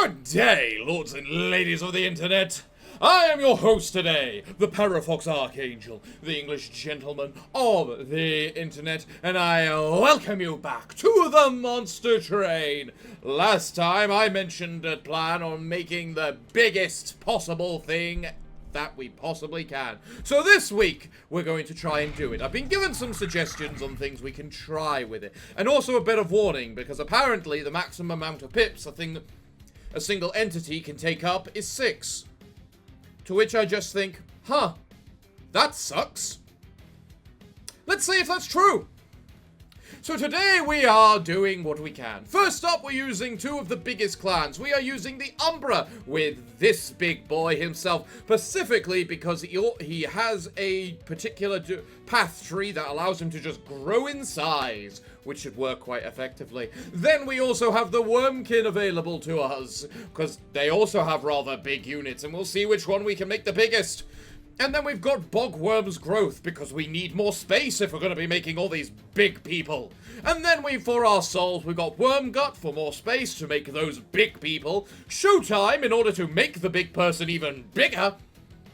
Good day, lords and ladies of the internet. I am your host today, the Parafox Archangel, the English gentleman of the internet, and I welcome you back to the monster train. Last time I mentioned a plan on making the biggest possible thing that we possibly can. So this week, we're going to try and do it. I've been given some suggestions on things we can try with it. And also a bit of warning, because apparently the maximum amount of pips a single entity can take up is 6. To which I just think, huh, that sucks. Let's see if that's true. So today we are doing what we can. First up, we're using 2 of the biggest clans. We are using the Umbra with this big boy himself, specifically because he has a particular path tree that allows him to just grow in size, which should work quite effectively. Then we also have the Wormkin available to us, because they also have rather big units, and we'll see which one we can make the biggest. And then we've got Bogworm's Growth, because we need more space if we're going to be making all these big people. And then for our souls, we've got Wormgut for more space to make those big people. Showtime in order to make the big person even bigger.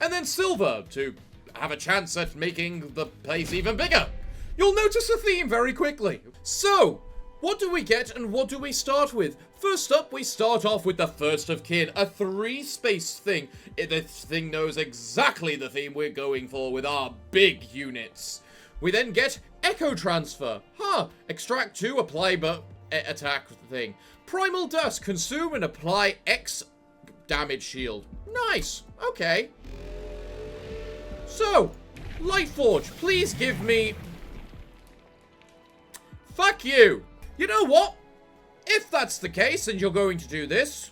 And then Silver to have a chance at making the place even bigger. You'll notice a theme very quickly. So, what do we get and what do we start with? First up, we start off with the First of Kin, a 3-space thing. This thing knows exactly the theme we're going for with our big units. We then get Echo Transfer. Extract 2, apply attack thing. Primal Dust, consume and apply X damage shield. Nice, okay. So, Lightforge, please give me... Fuck you! You know what? If that's the case and you're going to do this,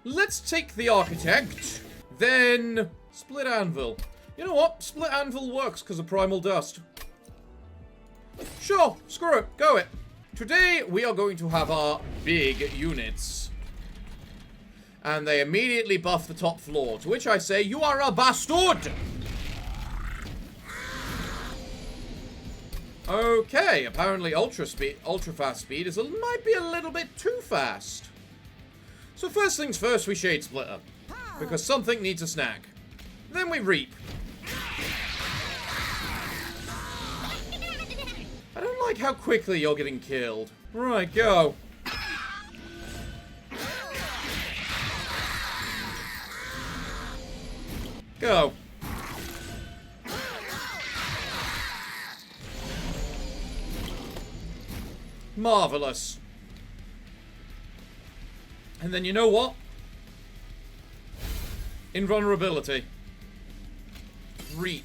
let's take the Architect, then Split Anvil. You know what? Split Anvil works because of Primal Dust. Sure, screw it, go it. Today we are going to have our big units. And they immediately buff the top floor, to which I say, you are a bastard! Okay, apparently ultra fast speed might be a little bit too fast. So first things first, we Shade Splitter, because something needs a snack. Then we Reap. I don't like how quickly you're getting killed. Right, go. Go. Marvelous. And then you know what? Invulnerability. Reap.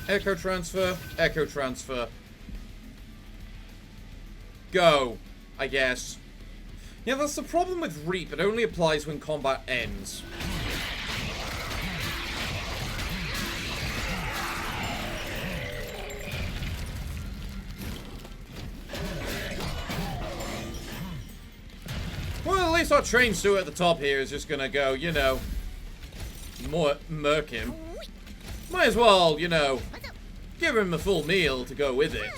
Echo Transfer. Echo Transfer. Go, I guess. Yeah, that's the problem with Reap. It only applies when combat ends. Well, at least our train steward at the top here is just gonna go, you know, murk him. Might as well, you know, give him a full meal to go with it.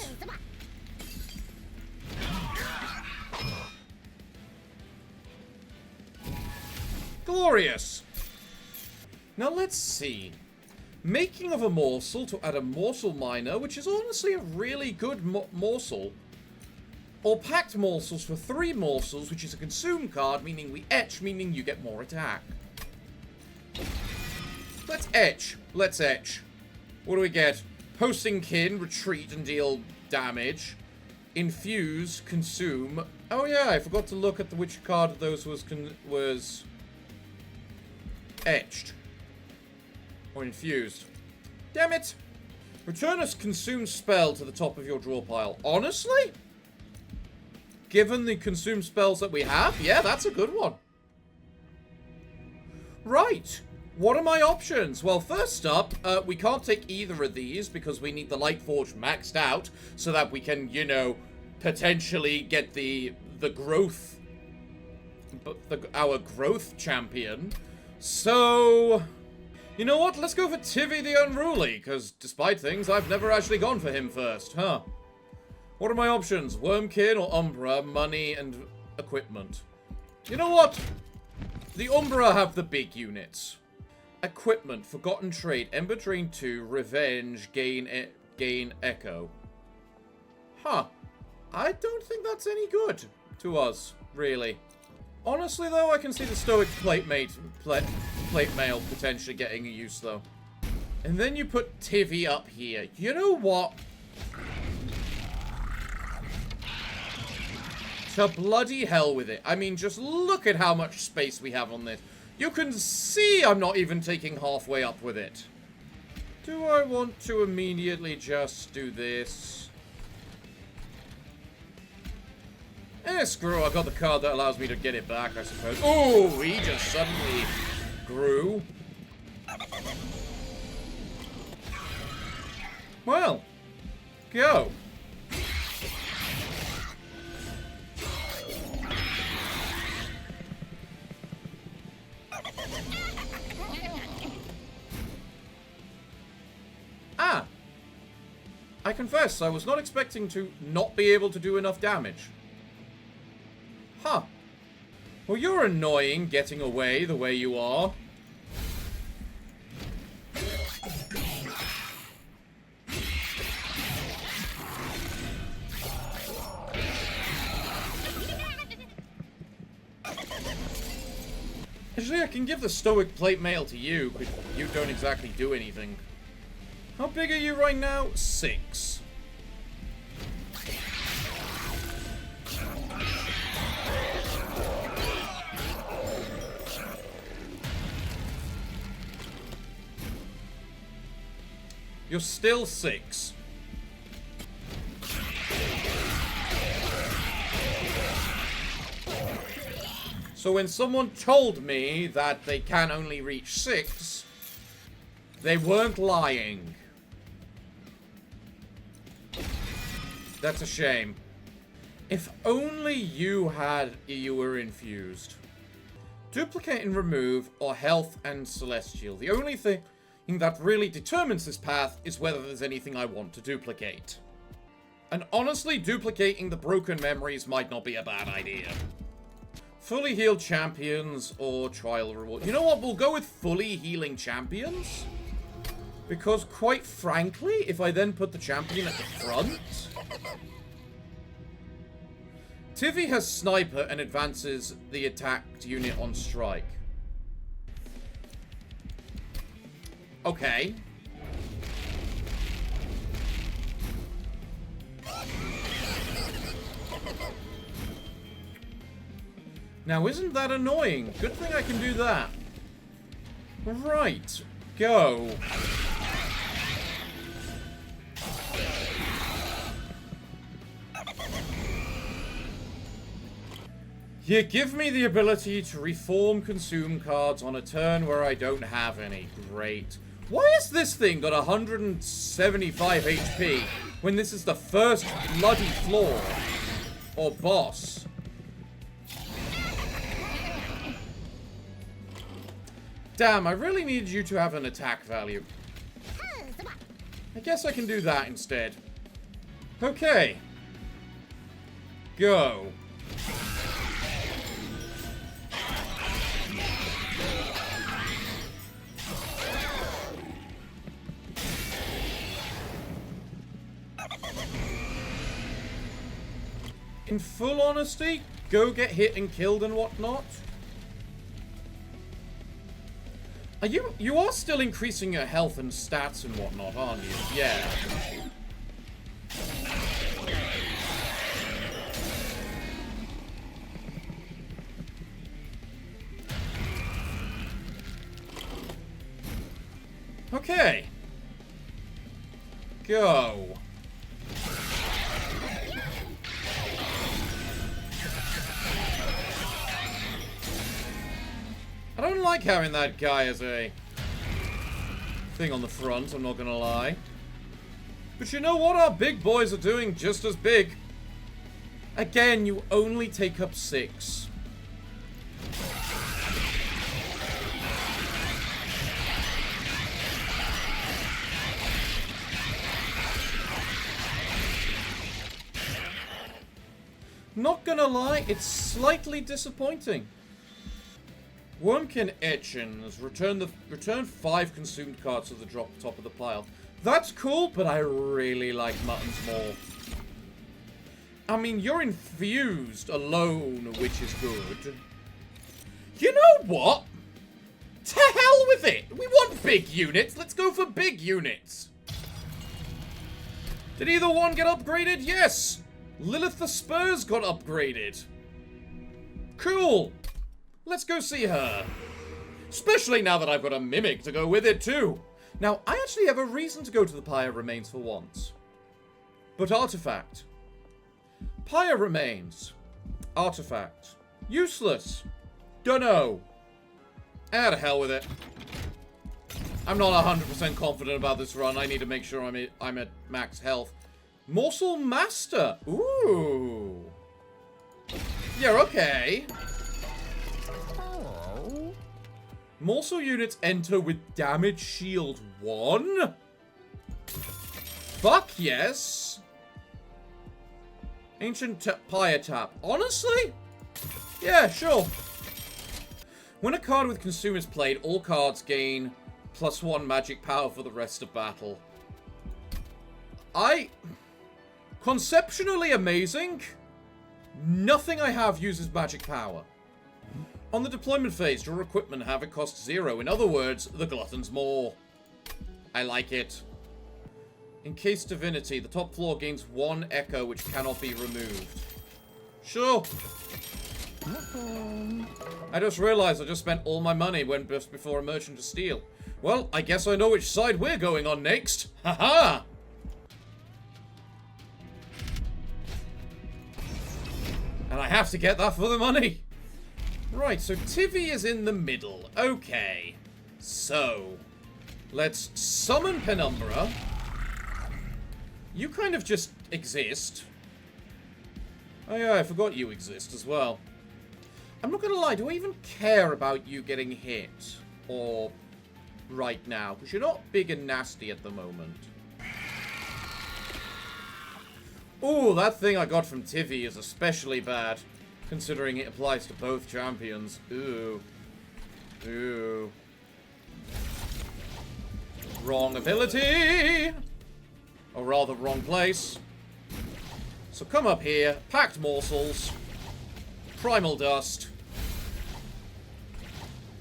Glorious. Now let's see. Making of a morsel to add a morsel miner, which is honestly a really good morsel. Or packed morsels for 3 morsels, which is a consume card, meaning we etch, meaning you get more attack. Let's etch. Let's etch. What do we get? Posting Kin, retreat and deal damage. Infuse, consume. Oh yeah, I forgot to look at which card of those was etched. Or infused. Damn it! Return a consumed spell to the top of your draw pile. Honestly? Given the consumed spells that we have? Yeah, that's a good one. Right. What are my options? Well, first up, we can't take either of these because we need the Lightforge maxed out so that we can, you know, potentially get the growth, our growth champion. So, you know what? Let's go for Tivy the Unruly, because despite things, I've never actually gone for him first, huh? What are my options? Wormkin or Umbra, money and equipment. You know what? The Umbra have the big units. Equipment, Forgotten Trait, Ember Drain 2, Revenge, Gain Echo. Huh. I don't think that's any good to us, really. Honestly, though, I can see the Stoic Plate Mail potentially getting a use, though. And then you put Tivy up here. You know what? To bloody hell with it. I mean, just look at how much space we have on this. You can see I'm not even taking halfway up with it. Do I want to immediately just do this? Screw, I got the card that allows me to get it back, I suppose. Oh, he just suddenly grew. Well, go. Ah! I confess, I was not expecting to not be able to do enough damage. Huh. Well, you're annoying, getting away the way you are. Actually, I can give the Stoic Plate Mail to you, but you don't exactly do anything. How big are you right now? 6. You're still 6. So when someone told me that they can only reach 6, they weren't lying. That's a shame. If only you were infused. Duplicate and remove, or health and celestial. The only thing that really determines this path is whether there's anything I want to duplicate. And honestly, duplicating the broken memories might not be a bad idea. Fully healed champions or trial reward. You know what? We'll go with fully healing champions. Because quite frankly, if I then put the champion at the front... Tivy has sniper and advances the attacked unit on strike. Okay. Now, isn't that annoying? Good thing I can do that. Right. Go. You give me the ability to reform consume cards on a turn where I don't have any. Great. Why has this thing got 175 HP when this is the first bloody floor? Or boss? Damn, I really needed you to have an attack value. I guess I can do that instead. Okay. Go. In full honesty, go get hit and killed and whatnot. You are still increasing your health and stats and whatnot, aren't you? Yeah. Okay. Go. I don't like having that guy as a thing on the front, I'm not gonna lie. But you know what? Our big boys are doing just as big. Again, you only take up 6. Not gonna lie, it's slightly disappointing. Wormkin Etchings. Return 5 consumed cards to the top of the pile. That's cool, but I really like Muttons more. I mean, you're infused alone, which is good. You know what? To hell with it! We want big units. Let's go for big units. Did either one get upgraded? Yes! Lilith the Spurs got upgraded. Cool. Let's go see her. Especially now that I've got a Mimic to go with it, too. Now, I actually have a reason to go to the Pyre Remains for once. But Artifact. Pyre Remains. Artifact. Useless. Dunno. Ah, to hell with it. I'm not 100% confident about this run. I need to make sure I'm at max health. Morsel Master. Ooh. Yeah, okay. Morsel units enter with damage shield 1? Fuck yes. Ancient Pyre Tap. Honestly? Yeah, sure. When a card with Consume is played, all cards gain +1 magic power for the rest of battle. Conceptually amazing. Nothing I have uses magic power. On the deployment phase, draw equipment, have it cost 0. In other words, the Glutton's more. I like it. Encased Divinity. The top floor gains 1 echo, which cannot be removed. Sure. I just realized I just spent all my money just before a Merchant of Steel. Well, I guess I know which side we're going on next. Haha! And I have to get that for the money. Right, so Tivy is in the middle. Okay. So, let's summon Penumbra. You kind of just exist. Oh yeah, I forgot you exist as well. I'm not gonna lie, do I even care about you getting hit? Or right now? Because you're not big and nasty at the moment. Ooh, that thing I got from Tivy is especially bad, considering it applies to both champions. Ooh. Ooh. Wrong ability! Or rather, wrong place. So come up here, Packed Morsels, Primal Dust.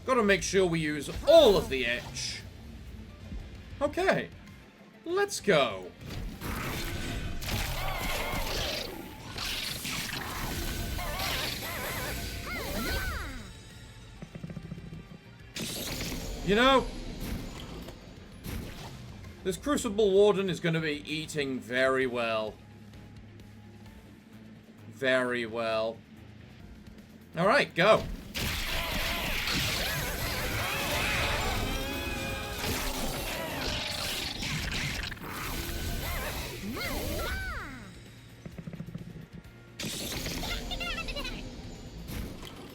Gotta make sure we use all of the etch. Okay. Let's go. You know, this Crucible Warden is going to be eating very well. Very well. Alright, go.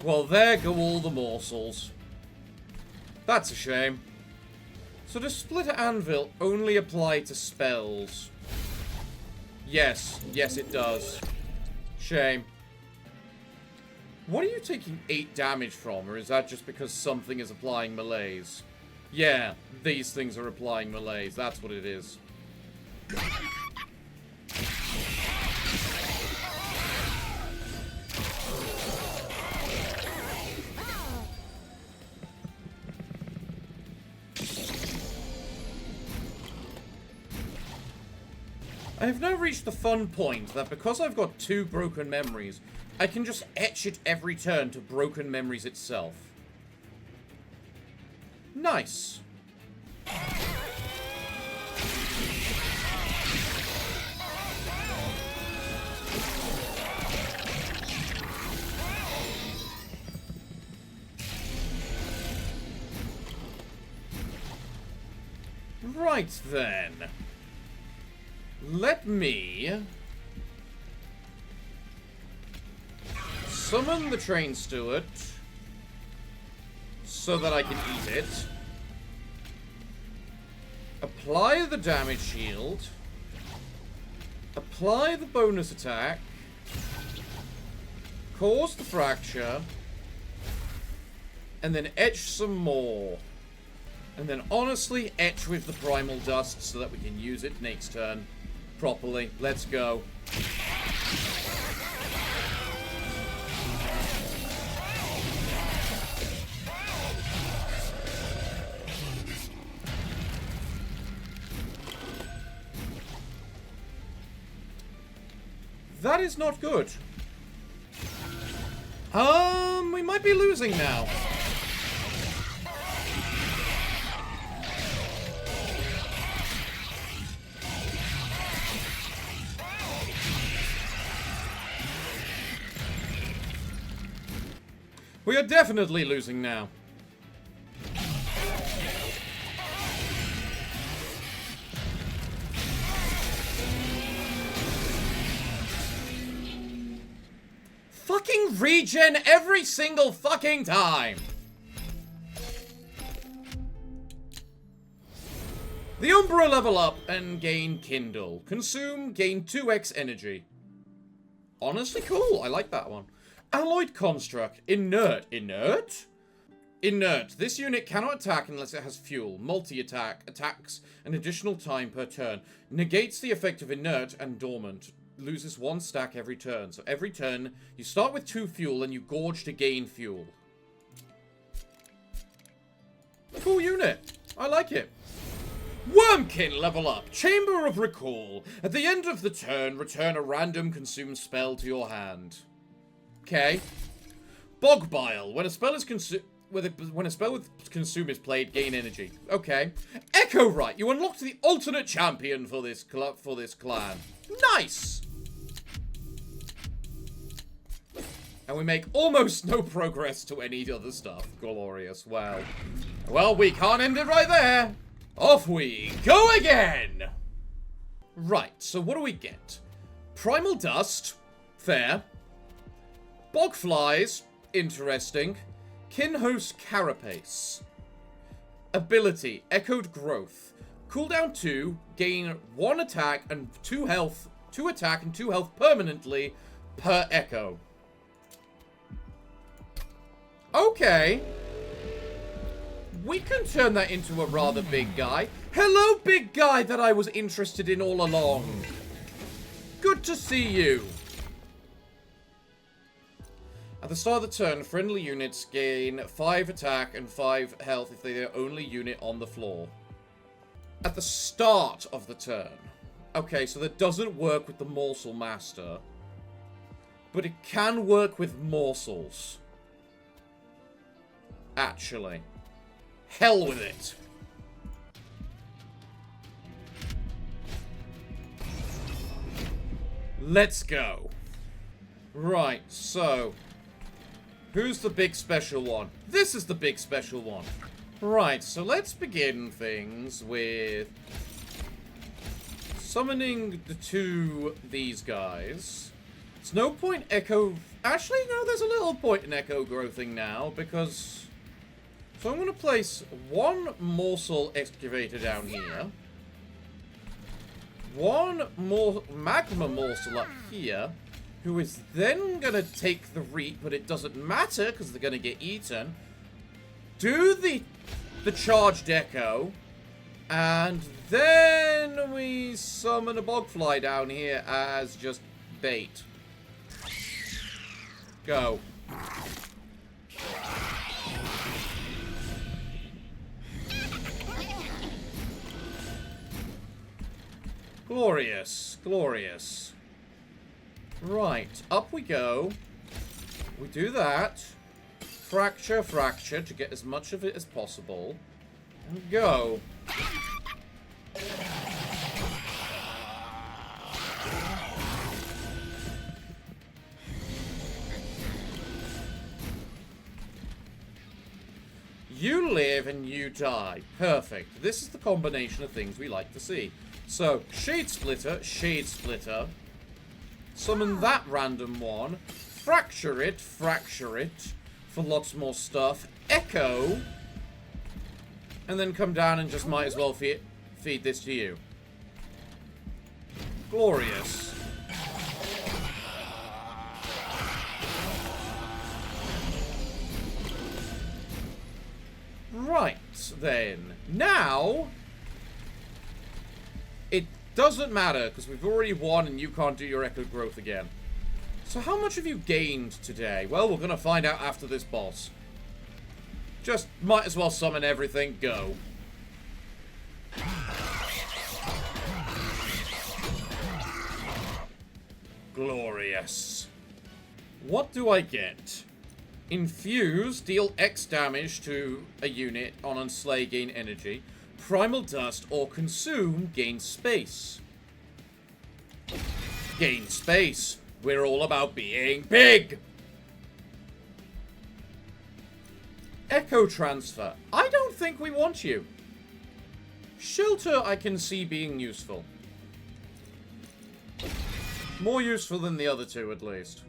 Well, there go all the morsels. That's a shame. So does Split Anvil only apply to spells? Yes. Yes, it does. Shame. What are you taking 8 damage from? Or is that just because something is applying melees? Yeah, these things are applying melees. That's what it is. I have now reached the fun point that because I've got 2 broken memories, I can just etch it every turn to broken memories itself. Nice. Right then. Let me summon the train steward so that I can eat it. Apply the damage shield. Apply the bonus attack. Cause the fracture. And then etch some more. And then honestly, etch with the primal dust so that we can use it next turn properly. Let's go. That is not good. We might be losing now. We are definitely losing now. Fucking regen every single fucking time! The Umbra level up and gain Kindle. Consume, gain 2x energy. Honestly cool, I like that one. Alloyed Construct. Inert. Inert? Inert. This unit cannot attack unless it has fuel. Multi-attack. Attacks an additional time per turn. Negates the effect of inert and dormant. Loses 1 stack every turn. So every turn, you start with 2 fuel and you gorge to gain fuel. Cool unit. I like it. Wormkin level up. Chamber of Recall. At the end of the turn, return a random consumed spell to your hand. Okay. Bogbile. When a spell is when a spell with consume is played, gain energy. Okay. Echo Right. You unlocked the alternate champion for this clan. Nice. And we make almost no progress to any other stuff. Glorious. Well, we can't end it right there. Off we go again. Right. So what do we get? Primal Dust. Fair. Bogflies, interesting. Kinhost Carapace. Ability, Echoed Growth. Cooldown 2, gain 1 attack and 2 health. 2 attack and 2 health permanently per echo. Okay. We can turn that into a rather big guy. Hello, big guy that I was interested in all along. Good to see you. At the start of the turn, friendly units gain 5 attack and 5 health if they're the only unit on the floor. At the start of the turn. Okay, so that doesn't work with the Morsel Master. But it can work with morsels. Actually. Hell with it. Let's go. Right, so... who's the big special one? This is the big special one. Right, so let's begin things with summoning these guys. There's no point Echo... actually, no, there's a little point in Echo growthing now, because... so I'm going to place 1 Morsel Excavator down here. 1 more Magma Morsel up here. Who is then going to take the Reap, but it doesn't matter because they're going to get eaten. Do the Charged Echo. And then we summon a Bogfly down here as just bait. Go. Glorious. Glorious. Right, up we go. We do that. Fracture, fracture to get as much of it as possible. And go. You live and you die. Perfect. This is the combination of things we like to see. So, Shade Splitter, Shade Splitter. Summon that random one. Fracture it for lots more stuff. Echo. And then come down and just might as well feed this to you. Glorious. Right, then. Now, it doesn't matter, because we've already won and you can't do your echo growth again. So how much have you gained today? Well, we're going to find out after this boss. Just might as well summon everything. Go. Glorious. What do I get? Infuse, deal X damage to a unit on unslay, gain energy. Primal dust or consume, gain space. Gain space. We're all about being big. Echo transfer. I don't think we want you. Shelter I can see being useful. More useful than the other two, at least.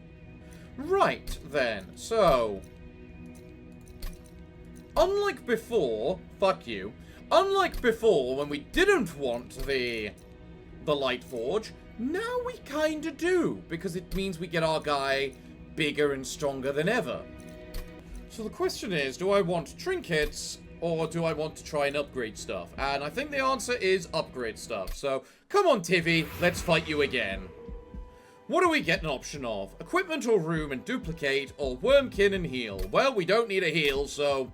Right, then. So, unlike before, fuck you. Unlike before, when we didn't want the Light Forge, now we kinda do, because it means we get our guy bigger and stronger than ever. So the question is, do I want trinkets, or do I want to try and upgrade stuff? And I think the answer is upgrade stuff. So, come on, Tivy, let's fight you again. What do we get an option of? Equipment or room and duplicate, or wormkin and heal? Well, we don't need a heal, so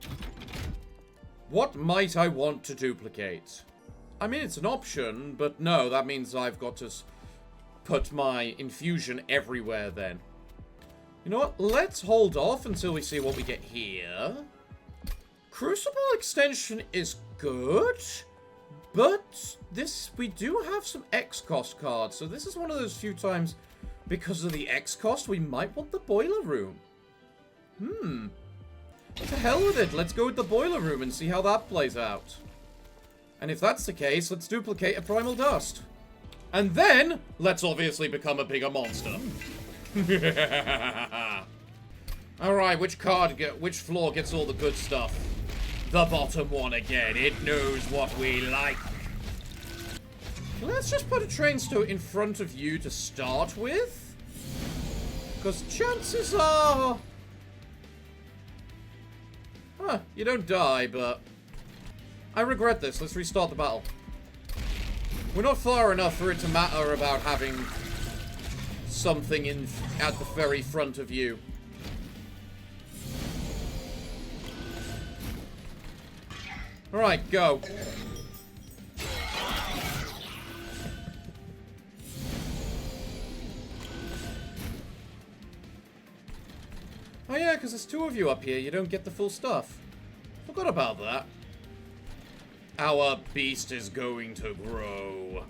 what might I want to duplicate? I mean, it's an option, but no, that means I've got to put my infusion everywhere then. You know what? Let's hold off until we see what we get here. Crucible extension is good, but we do have some X cost cards, so this is one of those few times because of the X cost we might want the boiler room. To hell with it, let's go with the boiler room and see how that plays out. And if that's the case, let's duplicate a primal dust. And then, let's obviously become a bigger monster. Alright, which floor gets all the good stuff? The bottom one again. It knows what we like. Let's just put a train stow in front of you to start with. Because chances are... you don't die, but... I regret this. Let's restart the battle. We're not far enough for it to matter about having something at the very front of you. Alright, go. Oh yeah, because there's two of you up here. You don't get the full stuff. Forgot about that. Our beast is going to grow.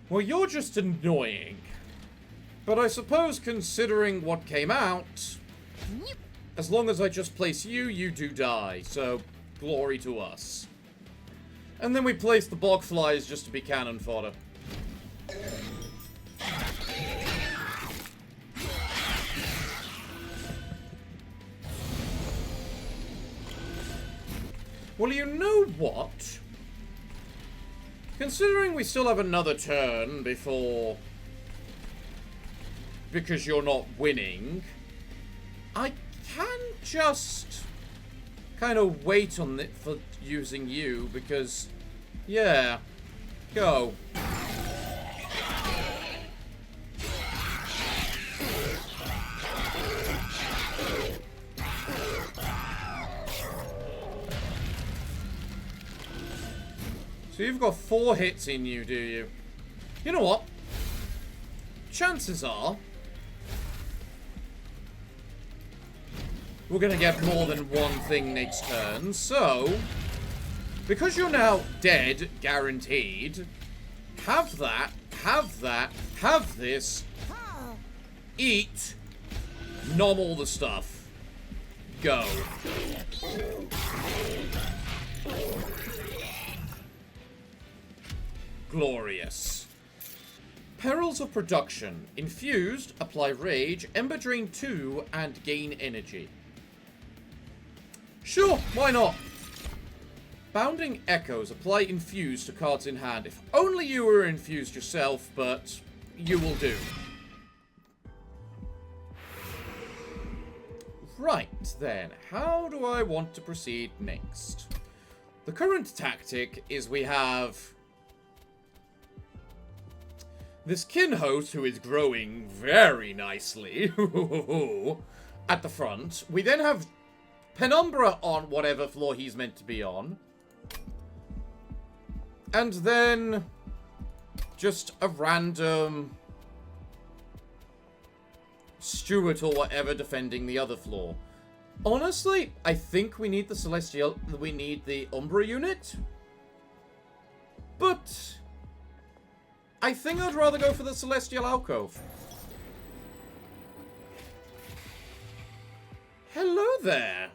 Well, you're just annoying. But I suppose considering what came out, as long as I just place you, you do die. So, glory to us. And then we place the bog flies just to be cannon fodder. Well, you know what? Considering we still have another turn before... because you're not winning, I can just kind of wait on it for using you, because... yeah. Go. So you've got 4 hits in you, do you? You know what? Chances are we're gonna get more than one thing next turn, so because you're now dead, guaranteed, have that, have this, eat, nom all the stuff. Go. Glorious. Perils of production. Infused, apply rage, ember drain 2, and gain energy. Sure, why not? Bounding Echoes. Apply Infuse to cards in hand. If only you were infused yourself, but you will do. Right, then. How do I want to proceed next? The current tactic is we have this kin host who is growing very nicely at the front. We then have Penumbra on whatever floor he's meant to be on. And then just a random Stewart or whatever defending the other floor. Honestly, I think we need the Celestial... We need the Umbra unit. But I think I'd rather go for the Celestial Alcove. Hello there.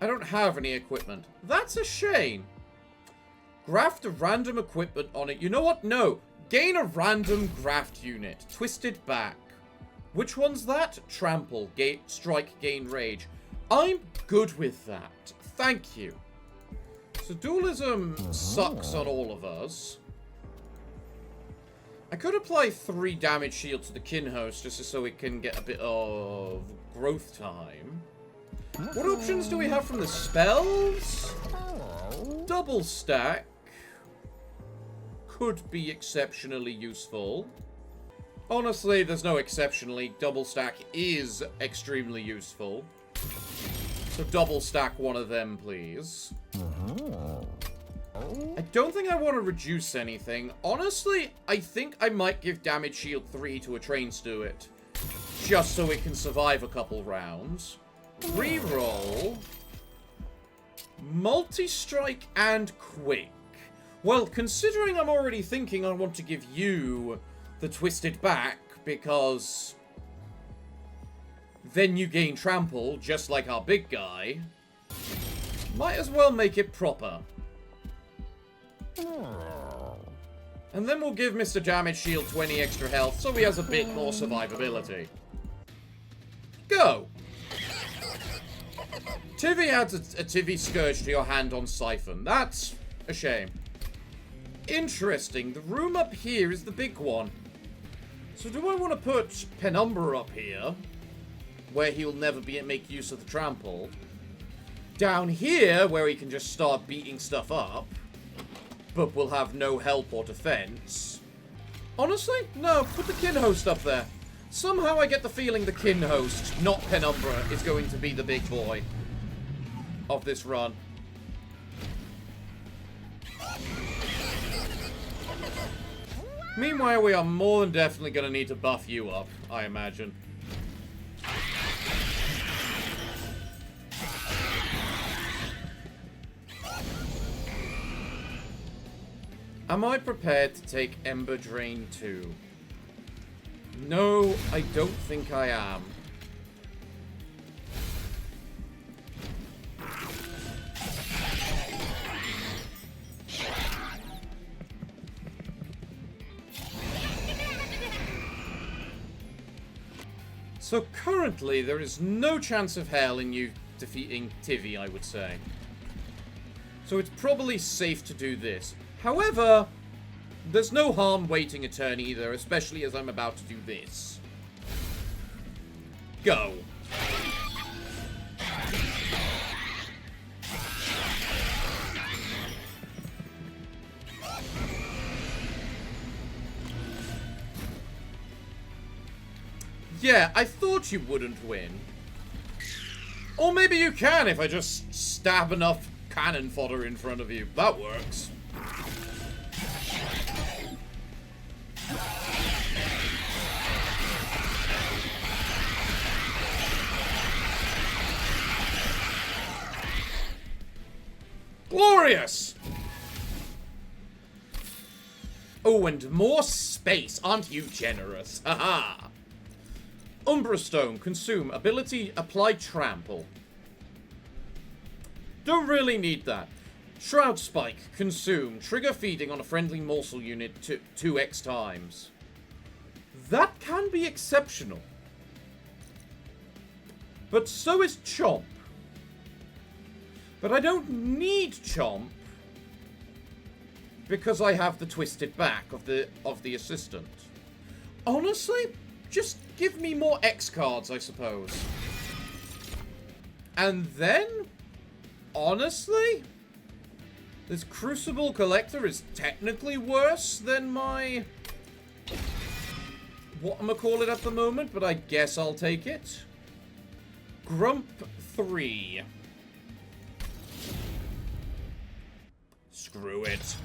I don't have any equipment. That's a shame. Graft a random equipment on it. You know what? No. Gain a random graft unit. Twisted back. Which one's that? Trample. Strike, gain rage. I'm good with that. Thank you. So dualism sucks on all of us. I could apply 3 damage shield to the kin host just so it can get a bit of growth time. What options do we have from the spells? Double stack could be exceptionally useful. Honestly, there's no exceptionally. Double stack is extremely useful. So double stack one of them, please. I don't think I want to reduce anything. Honestly, I think I might give damage shield 3 to a train steward. Just so it can survive a couple rounds. Reroll. Multi-strike and quick. Well, considering I'm already thinking I want to give you the twisted back, because then you gain trample, just like our big guy, might as well make it proper. And then we'll give Mr. Damage Shield 20 extra health, so he has a bit more survivability. Go! Tivy adds a Tivy Scourge to your hand on Siphon. That's a shame. Interesting. The room up here is the big one. So do I want to put Penumbra up here, where he'll never make use of the trample? Down here, where he can just start beating stuff up, but will have no help or defense? Honestly, no. Put the kin host up there. Somehow I get the feeling the kin host, not Penumbra, is going to be the big boy of this run. Meanwhile, we are more than definitely going to need to buff you up, I imagine. Am I prepared to take Ember Drain 2? No, I don't think I am. So currently, there is no chance of hell in you defeating Tivy, I would say. So it's probably safe to do this. However, there's no harm waiting a turn either, especially as I'm about to do this. Go. Yeah, I thought you wouldn't win. Or maybe you can if I just stab enough cannon fodder in front of you. That works. Glorious! Oh, and more space. Aren't you generous? Haha! Umbra Stone, consume. Ability, apply trample. Don't really need that. Shroud Spike, consume. Trigger feeding on a friendly morsel unit 2x times. That can be exceptional. But so is Chomp. But I don't need Chomp because I have the twisted back of the assistant. Honestly, just give me more X cards, I suppose. And then, honestly, this Crucible Collector is technically worse than my whatchamacallit at the moment, but I guess I'll take it. Grump 3. Screw it.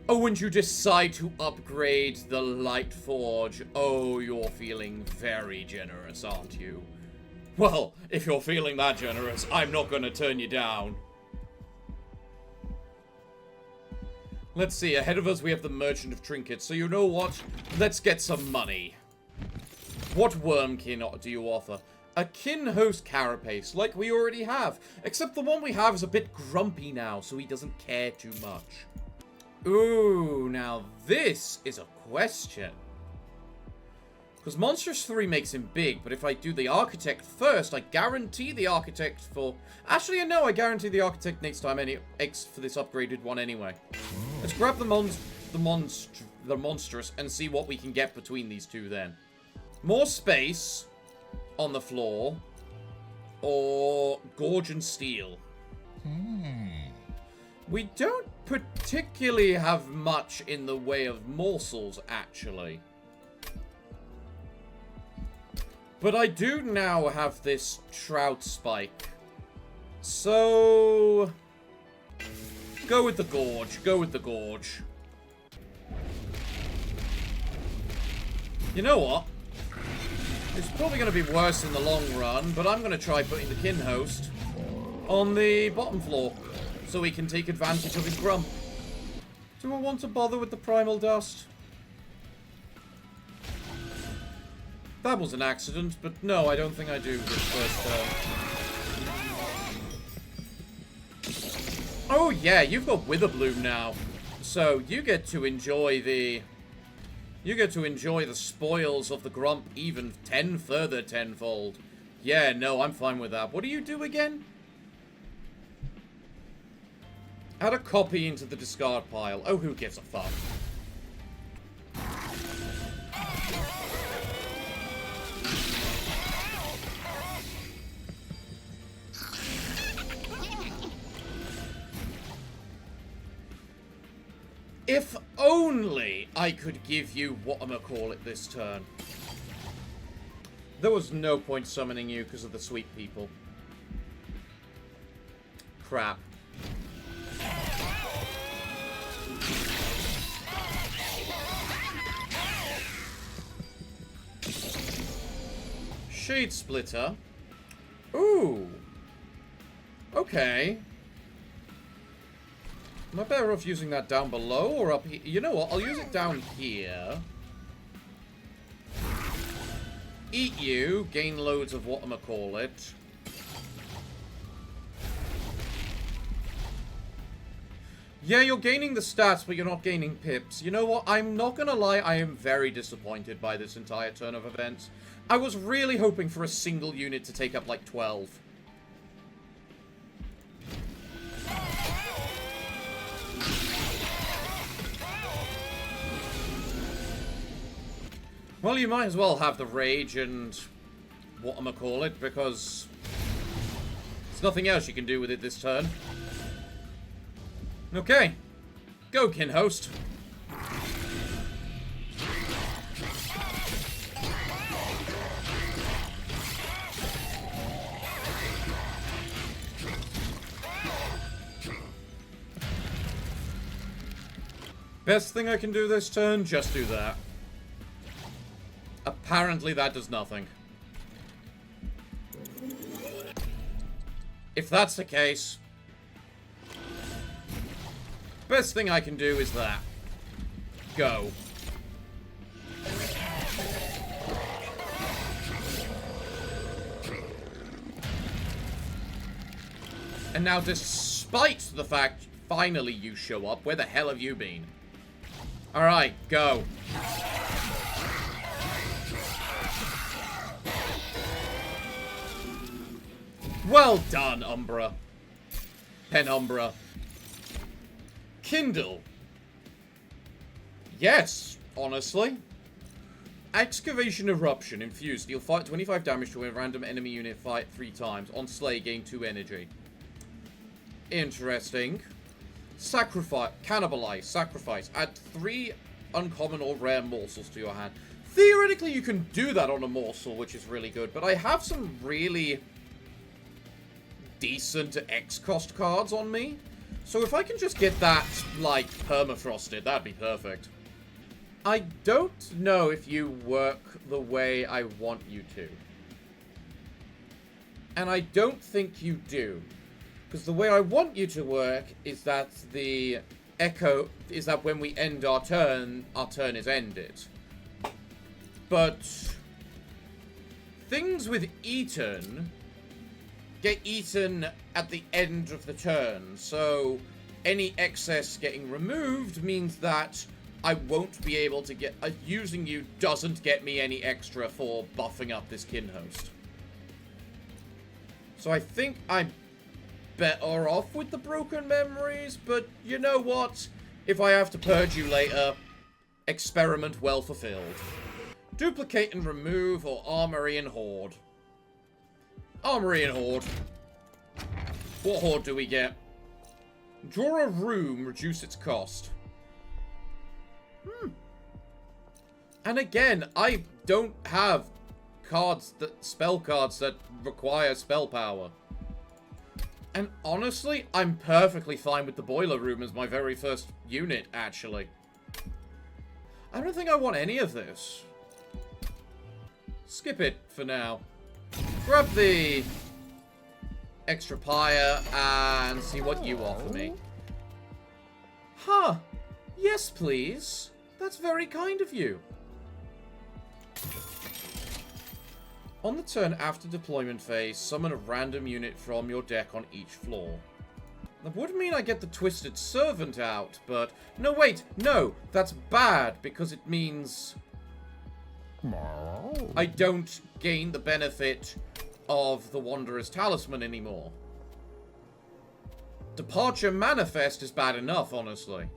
Oh, and you decide to upgrade the Light Forge. Oh, you're feeling very generous, aren't you? Well, if you're feeling that generous, I'm not going to turn you down. Let's see, ahead of us we have the Merchant of Trinkets, so you know what? Let's get some money. What Wormkin do you offer? A Kin Host Carapace, like we already have. Except the one we have is a bit grumpy now, so he doesn't care too much. Ooh, now this is a question. Because Monstrous 3 makes him big, but if I do the Architect first, I guarantee the Architect for... Actually, no, I guarantee the Architect next time for this upgraded one anyway. Let's grab the Monstrous and see what we can get between these two then. More space on the floor, or Gorge and Steel. We don't particularly have much in the way of morsels, actually. But I do now have this Trout Spike. So... go with the Gorge. Go with the Gorge. You know what? It's probably going to be worse in the long run, but I'm going to try putting the Kin Host on the bottom floor so we can take advantage of his grump. Do I want to bother with the Primal Dust? That was an accident, but no, I don't think I do this first turn. Oh yeah, you've got Witherbloom now. So you get to enjoy the... You get to enjoy the spoils of the grump even further tenfold. Yeah, no, I'm fine with that. What do you do again? Add a copy into the discard pile. Oh, who gives a fuck? If only I could give you whatchamacallit this turn. There was no point summoning you because of the sweet people. Crap. Shade Splitter. Ooh. Okay. Am I better off using that down below or up here? You know what? I'll use it down here. Eat you. Gain loads of whatchamacallit. Yeah, you're gaining the stats, but you're not gaining pips. You know what? I'm not gonna lie, I am very disappointed by this entire turn of events. I was really hoping for a single unit to take up like 12. Well, you might as well have the Rage and whatchamacallit, because there's nothing else you can do with it this turn. Okay. Go, Kin Host. Best thing I can do this turn, just do that. Apparently that does nothing. If that's the case, best thing I can do is that. Go. And now, despite the fact finally you show up, where the hell have you been? Alright, go. Well done, Umbra. Penumbra. Kindle. Yes, honestly. Excavation Eruption. Infused. Deal 25 damage to a random enemy unit fight 3 times. On Slay, gain 2 energy. Interesting. Sacrifice. Cannibalize. Sacrifice. Add 3 uncommon or rare morsels to your hand. Theoretically, you can do that on a morsel, which is really good. But I have some really decent X-cost cards on me. So if I can just get that, like, permafrosted, that'd be perfect. I don't know if you work the way I want you to. And I don't think you do. Because the way I want you to work is that the echo is that when we end our turn is ended. But things with eaten get eaten at the end of the turn. So any excess getting removed means that I won't be able to get... using you doesn't get me any extra for buffing up this kin host. So I think I'm better off with the broken memories, but you know what? If I have to purge you later, experiment well fulfilled. Duplicate and remove or armory and hoard. Armory and hoard. What hoard do we get? Draw a room, reduce its cost. And again, I don't have spell cards that require spell power. And honestly, I'm perfectly fine with the boiler room as my very first unit, actually. I don't think I want any of this. Skip it for now. Grab the extra pyre and see what you offer me. Huh. Yes, please. That's very kind of you. On the turn after deployment phase, summon a random unit from your deck on each floor. That would mean I get the Twisted Servant out, but... No, wait! No! That's bad, because it means... I don't gain the benefit of the Wanderer's Talisman anymore. Departure Manifest is bad enough, honestly.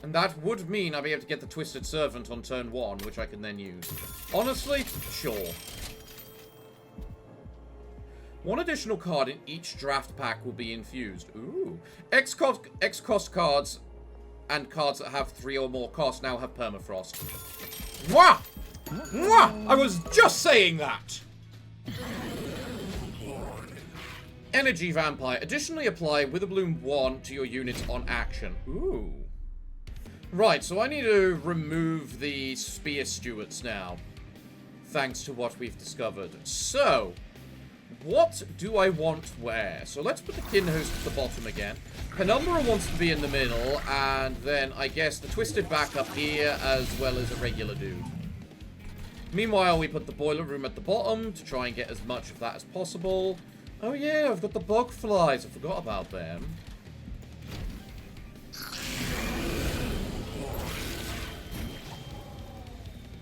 And that would mean I'll be able to get the Twisted Servant on turn 1, which I can then use. Honestly, sure. One additional card in each draft pack will be infused. Ooh. X-cost cards and cards that have 3 or more costs now have permafrost. Mwah! Mwah! I was just saying that! Energy Vampire. Additionally apply Witherbloom 1 to your units on action. Ooh. Right, so I need to remove the Spear Stewards now. Thanks to what we've discovered. So... what do I want where? So let's put the kin host at the bottom again. Penumbra wants to be in the middle, and then I guess the Twisted back up here, as well as a regular dude. Meanwhile, we put the boiler room at the bottom to try and get as much of that as possible. Oh yeah, I've got the bog flies. I forgot about them.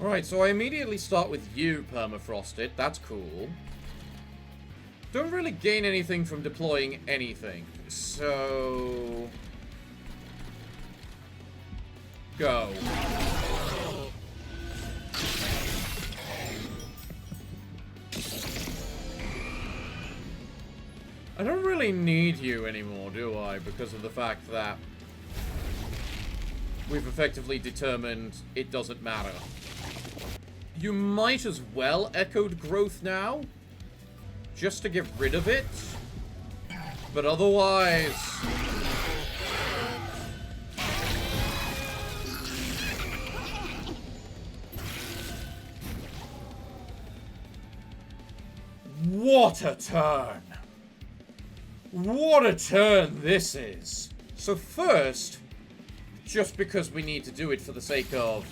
Alright, so I immediately start with you, permafrosted. That's cool. Don't really gain anything from deploying anything. So... go. I don't really need you anymore, do I? Because of the fact that we've effectively determined it doesn't matter. You might as well Echoed Growth now. Just to get rid of it. But otherwise... what a turn! What a turn this is! So first, just because we need to do it for the sake of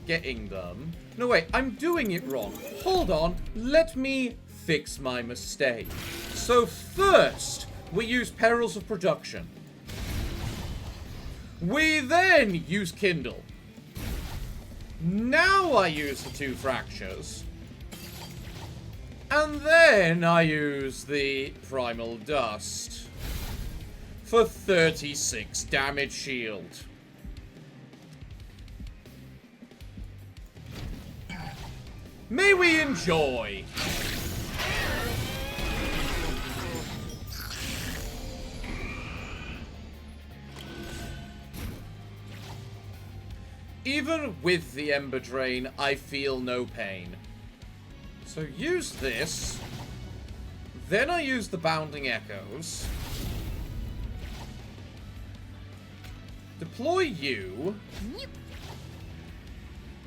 getting them... no, wait, I'm doing it wrong. Hold on, let me fix my mistake. So first, we use Perils of Production. We then use Kindle. Now I use the 2 Fractures. And then I use the Primal Dust for 36 damage shield. May we enjoy. Even with the Ember Drain, I feel no pain. So use this. Then I use the Bounding Echoes. Deploy you.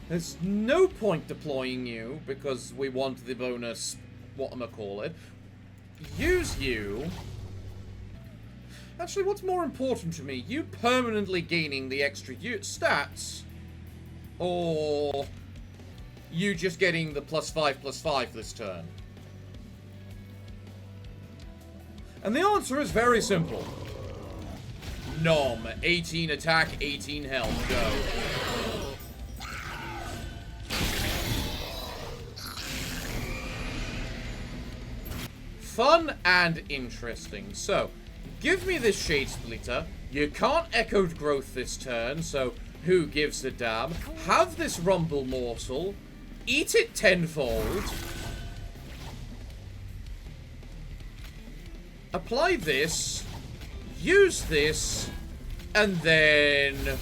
There's no point deploying you because we want the bonus, whatchamacallit. Use you. Actually, what's more important to me? You permanently gaining the extra stats, or you just getting the +5/+5 this turn? And the answer is very simple. Nom. 18 attack, 18 health. Go. Fun and interesting. So, give me this Shade Splitter. You can't Echoed Growth this turn, so who gives a damn? Have this Rumble Morsel. Eat it tenfold. Apply this. Use this. And then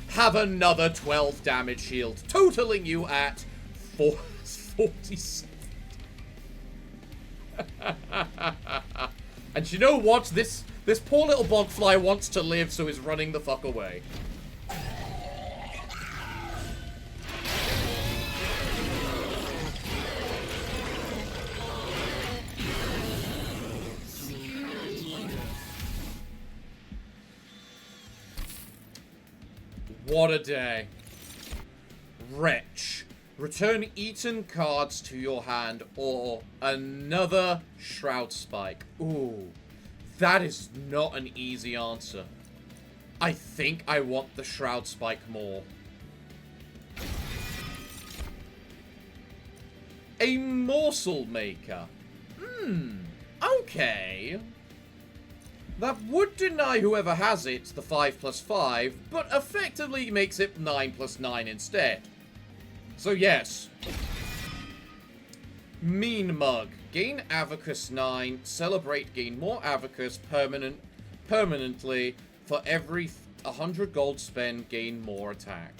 have another 12 damage shield, totaling you at 47. And you know what? This poor little bogfly wants to live, so he's running the fuck away. What a day. Wretch. Return eaten cards to your hand or another Shroud Spike. Ooh, that is not an easy answer. I think I want the Shroud Spike more. A Morsel Maker. Okay. That would deny whoever has it the 5/5, but effectively makes it 9/9 instead. So yes. Mean Mug. Gain Avacus 9. Celebrate. Gain more Avacus permanently. For every 100 gold spent, gain more attack.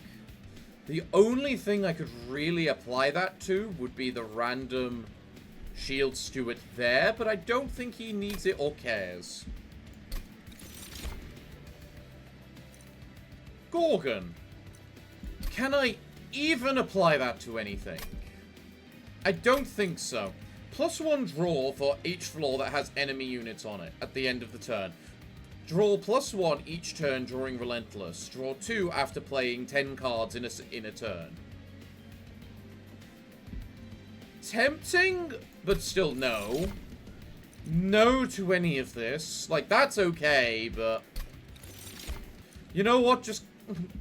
The only thing I could really apply that to would be the random Shield Steward there, but I don't think he needs it or cares. Gorgon. Can I even apply that to anything? I don't think so. +1 draw for each floor that has enemy units on it at the end of the turn. Draw +1 each turn during Relentless. Draw 2 after playing 10 cards in a turn. Tempting, but still no. No to any of this. Like, that's okay, but... You know what? Just...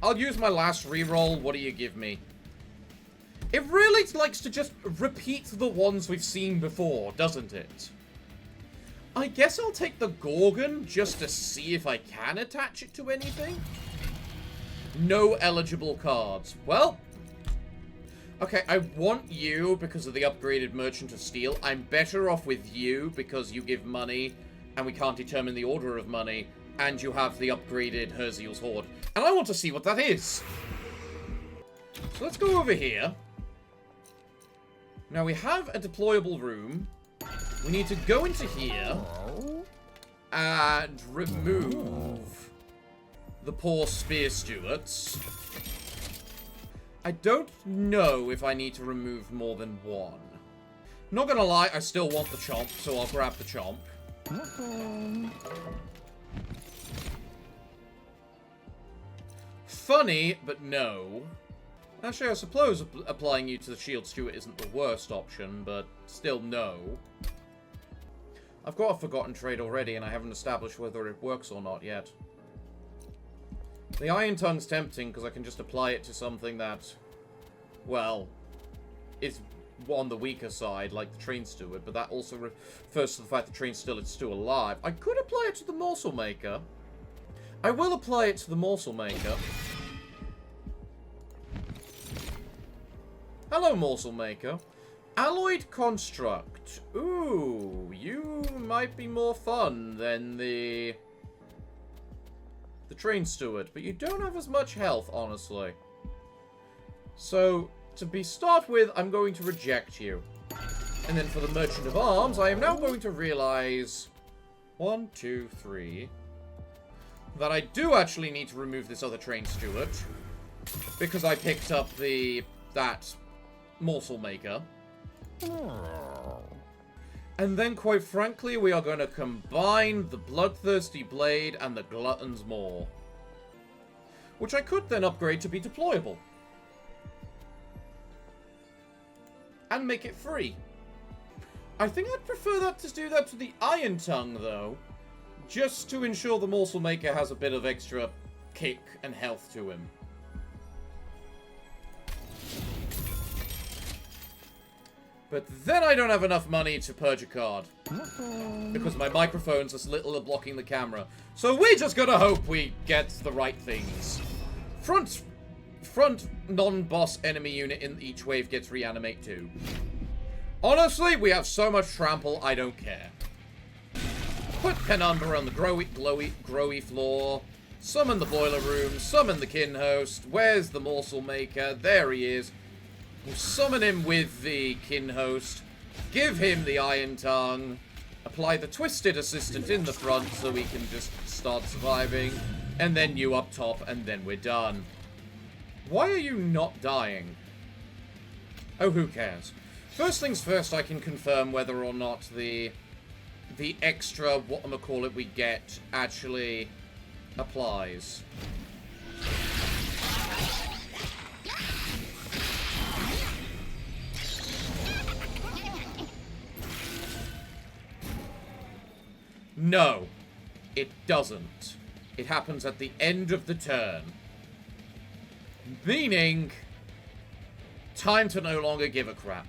I'll use my last reroll. What do you give me? It really likes to just repeat the ones we've seen before, doesn't it? I guess I'll take the Gorgon just to see if I can attach it to anything. No eligible cards. Well, okay, I want you because of the upgraded Merchant of Steel. I'm better off with you because you give money and we can't determine the order of money, and you have the upgraded Herziel's Horde. And I want to see what that is. So let's go over here. Now we have a deployable room. We need to go into here and remove the poor Spear Stewards. I don't know if I need to remove more than one. Not gonna lie, I still want the Chomp, so I'll grab the Chomp. Funny, but no. Actually, I suppose applying you to the Shield Steward isn't the worst option, but still no. I've got a Forgotten Trade already, and I haven't established whether it works or not yet. The Iron Tongue's tempting, because I can just apply it to something that, well, is on the weaker side, like the train steward, but that also refers to the fact the train steward is still alive. I could apply it to the morsel maker. I will apply it to the morsel maker. Hello, morsel maker. Alloyed construct. Ooh, you might be more fun than the train steward, but you don't have as much health, honestly. So, to start with, I'm going to reject you. And then for the Merchant of Arms, I am now going to realize 1, 2, 3 that I do actually need to remove this other train steward because I picked up that morsel maker. And then, quite frankly, we are going to combine the Bloodthirsty Blade and the Glutton's Maw, which I could then upgrade to be deployable. And make it free. I think I'd prefer that to do that to the Iron Tongue, though. Just to ensure the Morsel Maker has a bit of extra kick and health to him. But then I don't have enough money to purge a card. Because my microphone's a little blocking the camera. So we just gotta hope we get the right things. Front non-boss enemy unit in each wave gets reanimate too. Honestly, we have so much trample, I don't care. Put Penumbra on the growy floor. Summon the boiler room. Summon the kin host. Where's the morsel maker? There he is. We'll summon him with the kin host. Give him the iron tongue. Apply the twisted assistant in the front so we can just start surviving. And then you up top, and then we're done. Why are you not dying? Oh, who cares? First things first, I can confirm whether or not the extra, whatchamacallit, we get actually applies. No, it doesn't. It happens at the end of the turn. Meaning, time to no longer give a crap.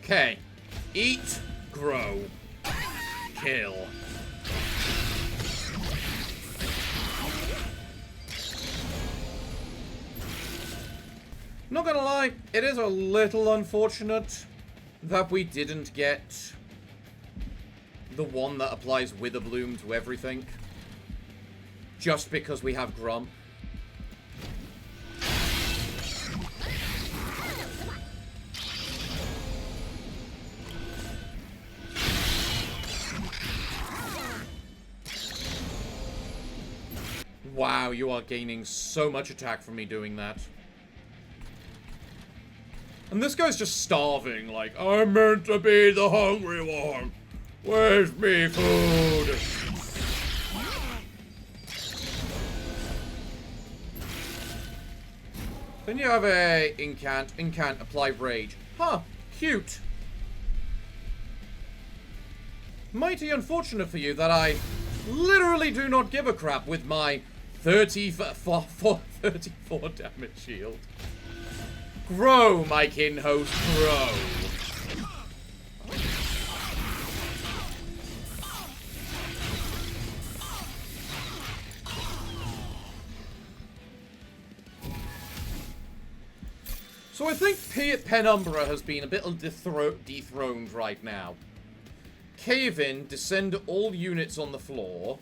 Okay. Eat, grow, kill. Not gonna lie, it is a little unfortunate that we didn't get the one that applies Witherbloom to everything. Just because we have Grump. Wow, you are gaining so much attack from me doing that. And this guy's just starving, like, I'm meant to be the hungry one. Where's me food? Then you have a incant, apply rage. Huh, cute. Mighty unfortunate for you that I literally do not give a crap with my 34 damage shield. Grow, my kin host, grow. So I think Penumbra has been a bit dethroned right now. Cave in, descend all units on the floor.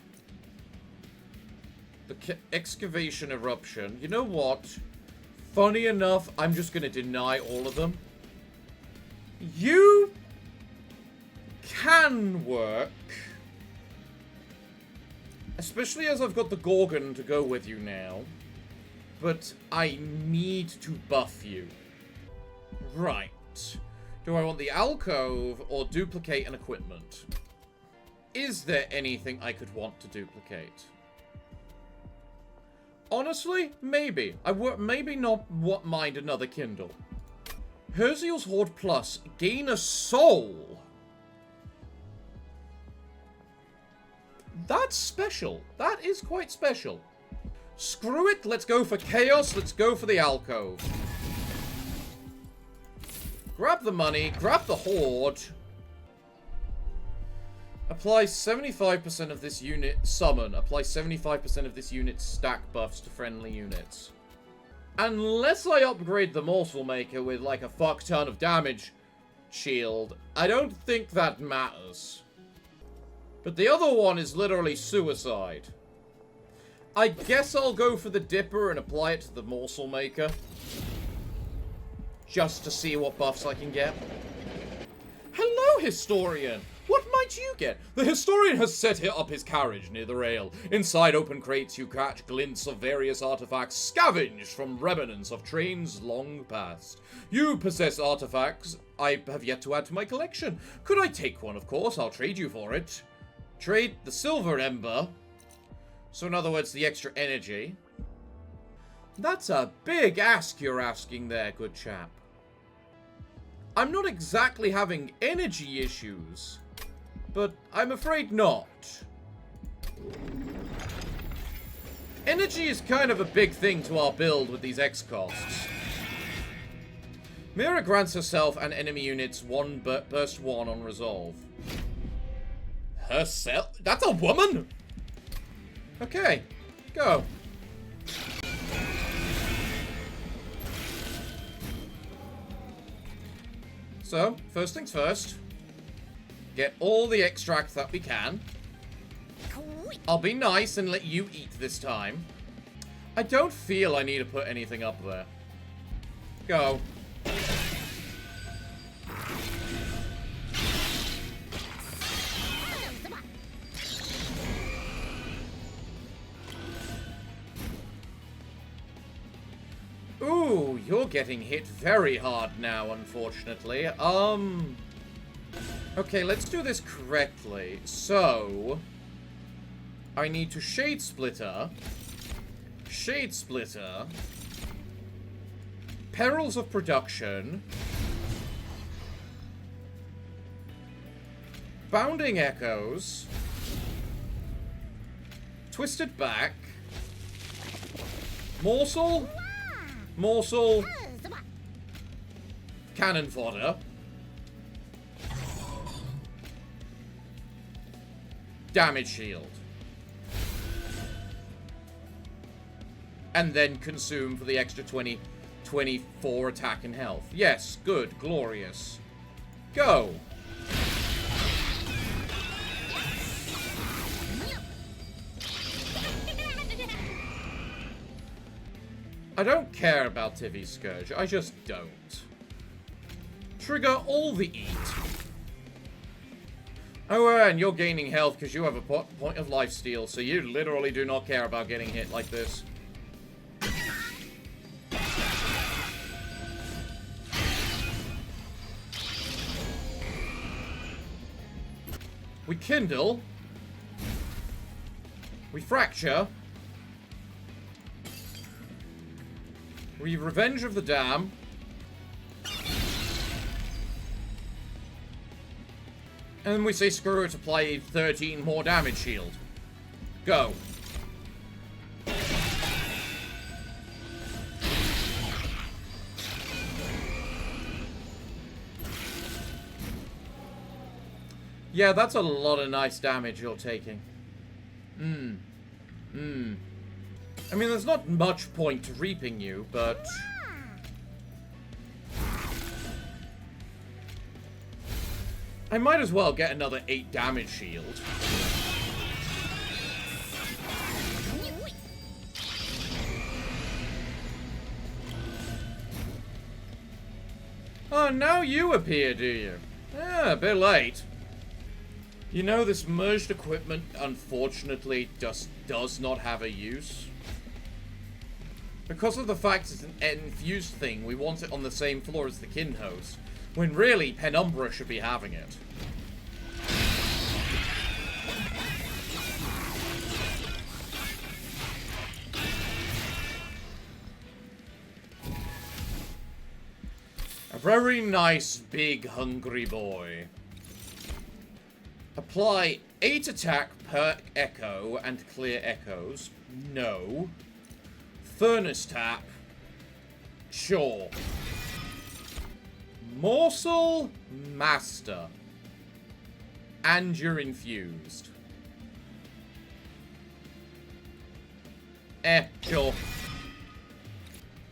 The excavation eruption. You know what? Funny enough, I'm just going to deny all of them. You can work. Especially as I've got the Gorgon to go with you now. But I need to buff you. Right. Do I want the alcove or duplicate an equipment? Is there anything I could want to duplicate? Honestly, maybe. I would maybe not mind another Kindle. Herziel's Horde Plus. Gain a soul. That's special. That is quite special. Screw it. Let's go for chaos. Let's go for the alcove. Grab the money. Grab the horde. Apply 75% of this unit... Summon. Apply 75% of this unit's stack buffs to friendly units. Unless I upgrade the Morsel Maker with, like, a fuck ton of damage shield, I don't think that matters. But the other one is literally suicide. I guess I'll go for the Dipper and apply it to the Morsel Maker. Just to see what buffs I can get. Hello, Historian! What might you get? The Historian has set up his carriage near the rail. Inside open crates you catch glints of various artifacts scavenged from remnants of trains long past. You possess artifacts I have yet to add to my collection. Could I take one, of course? I'll trade you for it. Trade the Silver Ember. So in other words, the extra energy. That's a big ask you're asking there, good chap. I'm not exactly having energy issues, but I'm afraid not. Energy is kind of a big thing to our build with these X costs. Mira grants herself and enemy units one burst 1 on resolve. Herself? That's a woman? Okay, go. So, first things first. Get all the extract that we can. I'll be nice and let you eat this time. I don't feel I need to put anything up there. Go. Ooh, you're getting hit very hard now, unfortunately. Okay, let's do this correctly. So, I need to Shade Splitter, Perils of Production, Bounding Echoes, Twisted Back, Morsel, Cannon Fodder, Damage Shield, and then Consume for the extra 24 attack and health. Yes, good, glorious. Go! I don't care about Tivy's Scourge. I just don't. Trigger all the eat. Oh, and you're gaining health because you have a point of life steal, so you literally do not care about getting hit like this. We kindle. We fracture. We Revenge of the Dam. And then we say screw it, apply 13 more damage shield. Go. Yeah, that's a lot of nice damage you're taking. I mean, there's not much point to reaping you, but... I might as well get another 8 damage shield. Oh, now you appear, do you? Yeah, a bit late. You know, this merged equipment, unfortunately, just does not have a use. Because of the fact it's an infused thing, we want it on the same floor as the Kinhos, when really Penumbra should be having it. A very nice, big, hungry boy. Apply 8 attack per echo and clear echoes. No. Furnace tap. Sure. Morsel Master. And you're infused. Sure.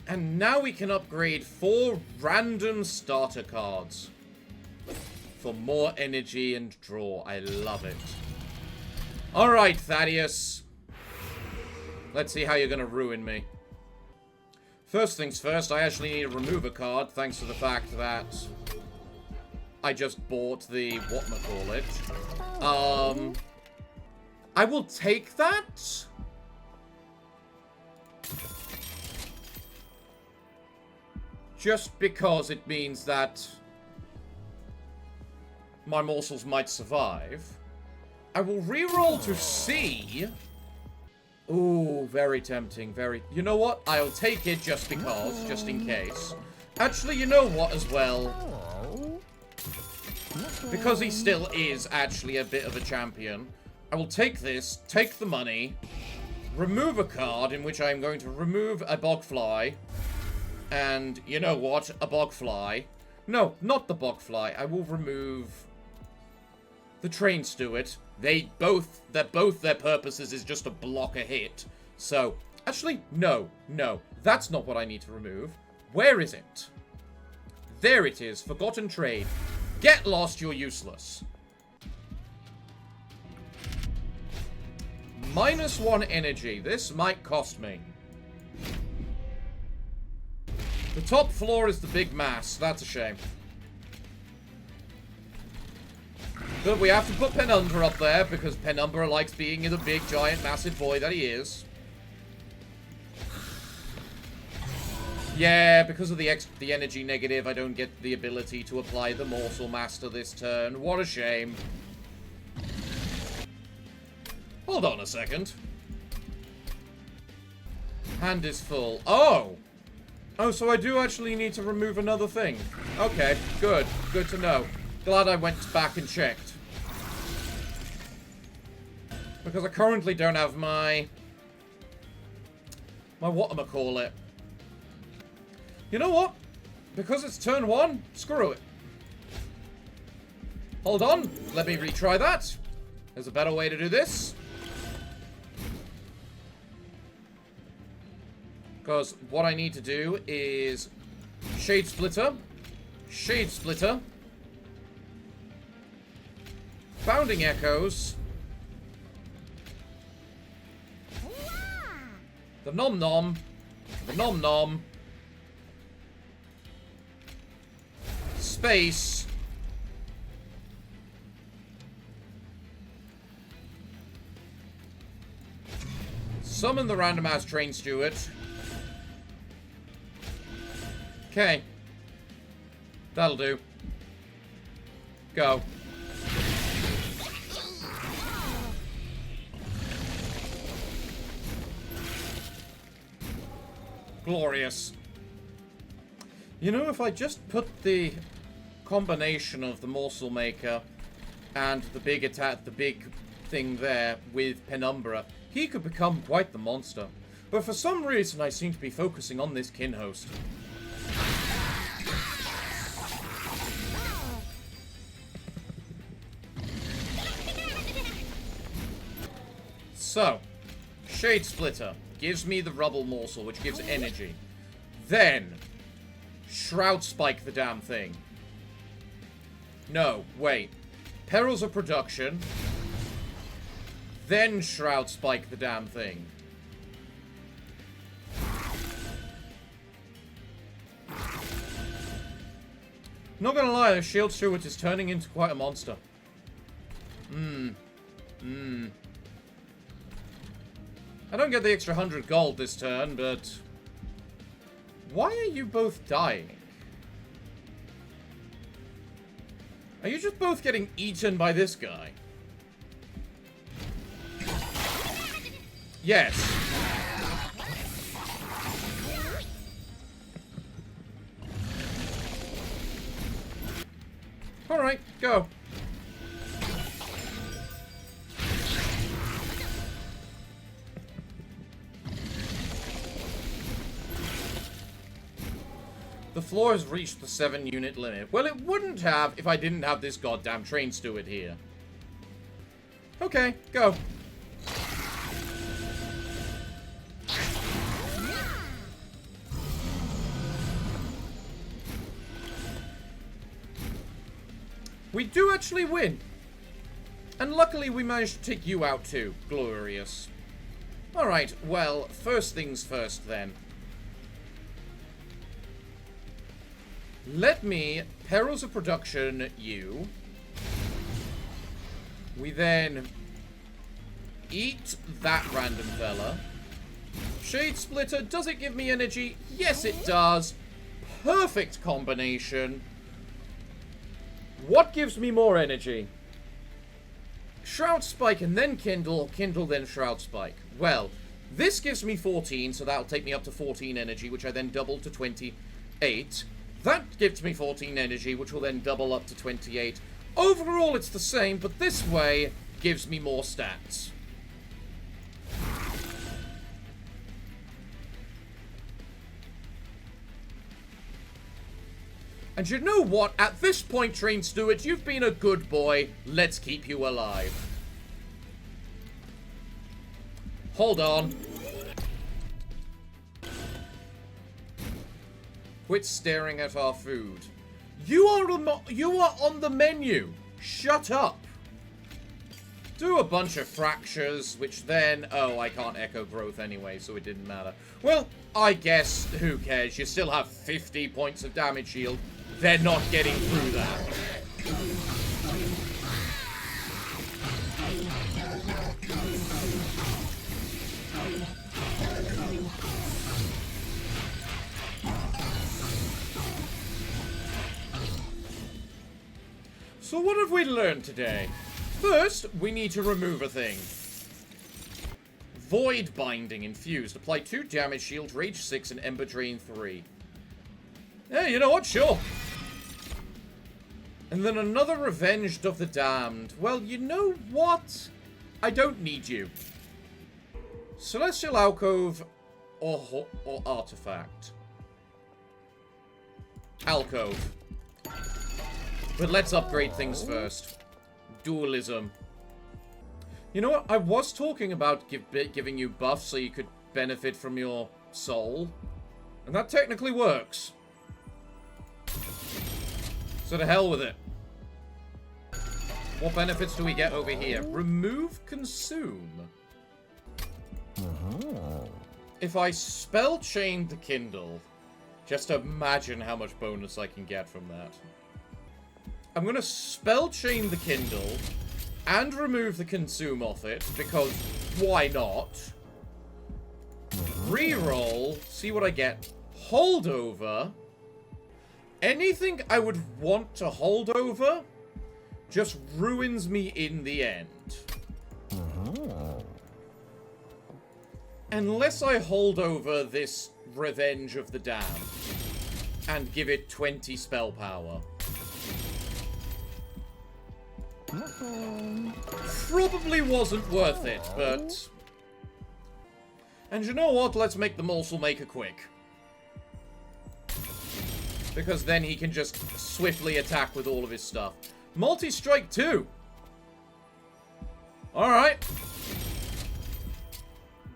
And now we can upgrade 4 random starter cards. For more energy and draw. I love it. Alright, Thaddeus. Let's see how you're gonna ruin me. First things first, I actually need to remove a card, thanks to the fact that I just bought the whatchamacallit. I will take that. Just because it means that my morsels might survive. I will reroll to see. Ooh, very tempting, very... You know what? I'll take it just because, just in case. Actually, you know what as well? Because he still is actually a bit of a champion, I will take this, take the money, remove a card in which I am going to remove a bogfly. And, you know what? A bogfly. No, not the bogfly. I will remove the train steward. Their purposes is just to block a hit. So, actually, no. That's not what I need to remove. Where is it? There it is. Forgotten trade. Get lost, you're useless. -1 energy. This might cost me. The top floor is the big mass. That's a shame. But we have to put Penumbra up there, because Penumbra likes being the big, giant, massive boy that he is. Yeah, because of the energy negative, I don't get the ability to apply the Morsel Master this turn. What a shame. Hold on a second. Hand is full. Oh! Oh, so I do actually need to remove another thing. Okay, good. Good to know. Glad I went back and checked. Because I currently don't have my whatchamacallit. You know what? Because it's turn 1, screw it. Hold on. Let me retry that. There's a better way to do this. Because what I need to do is Shade Splitter, Shade Splitter, Bounding Echoes, the Nom Nom, the Nom Nom, Space, summon the random ass train steward. Okay. That'll do. Go. Glorious. You know, if I just put the combination of the Morsel Maker and the big attack, the big thing there with Penumbra, he could become quite the monster. But for some reason, I seem to be focusing on this kin host. So, Shade Splitter gives me the Rubble Morsel, which gives energy. Then, Shroud Spike the damn thing. No, wait. Perils of Production. Then Shroud Spike the damn thing. Not gonna lie, the Shield Steward is turning into quite a monster. I don't get the extra 100 gold this turn, but... Why are you both dying? Are you just both getting eaten by this guy? Yes. Alright, go. The floor has reached the 7-unit limit. Well, it wouldn't have if I didn't have this goddamn train steward here. Okay, go. We do actually win. And luckily we managed to take you out too. Glorious. Alright, well, first things first then. Let me Perils of Production you. We then eat that random fella. Shade Splitter, does it give me energy? Yes, it does. Perfect combination. What gives me more energy? Shroud Spike and then Kindle, Kindle then Shroud Spike. Well, this gives me 14, so that'll take me up to 14 energy, which I then double to 28. That gives me 14 energy, which will then double up to 28. Overall, it's the same, but this way gives me more stats. And you know what? At this point, Train Steward, you've been a good boy. Let's keep you alive. Hold on. Quit staring at our food. You are on the menu. Shut up. Do a bunch of fractures, which then... Oh, I can't echo growth anyway, so it didn't matter. Well, I guess, who cares? You still have 50 points of damage shield. They're not getting through that. So what have we learned today? First, we need to remove a thing. Void Binding infused. Apply 2 damage shield, Rage 6, and Ember Drain 3. Yeah, you know what? Sure. And then another Revenged of the Damned. Well, you know what? I don't need you. Celestial Alcove or Artifact. Alcove. But let's upgrade things first. Dualism. You know what? I was talking about giving you buffs so you could benefit from your soul. And that technically works. So to hell with it. What benefits do we get over here? Remove Consume. If I spell chain the Kindle, just imagine how much bonus I can get from that. I'm going to spell chain the Kindle and remove the Consume off it, because why not? Reroll, see what I get. Holdover. Anything I would want to hold over just ruins me in the end. Unless I hold over this Revenge of the Damned and give it 20 spell power. Probably wasn't worth it, but... And you know what? Let's make the Morsel Maker quick. Because then he can just swiftly attack with all of his stuff. Multi-strike 2. Alright.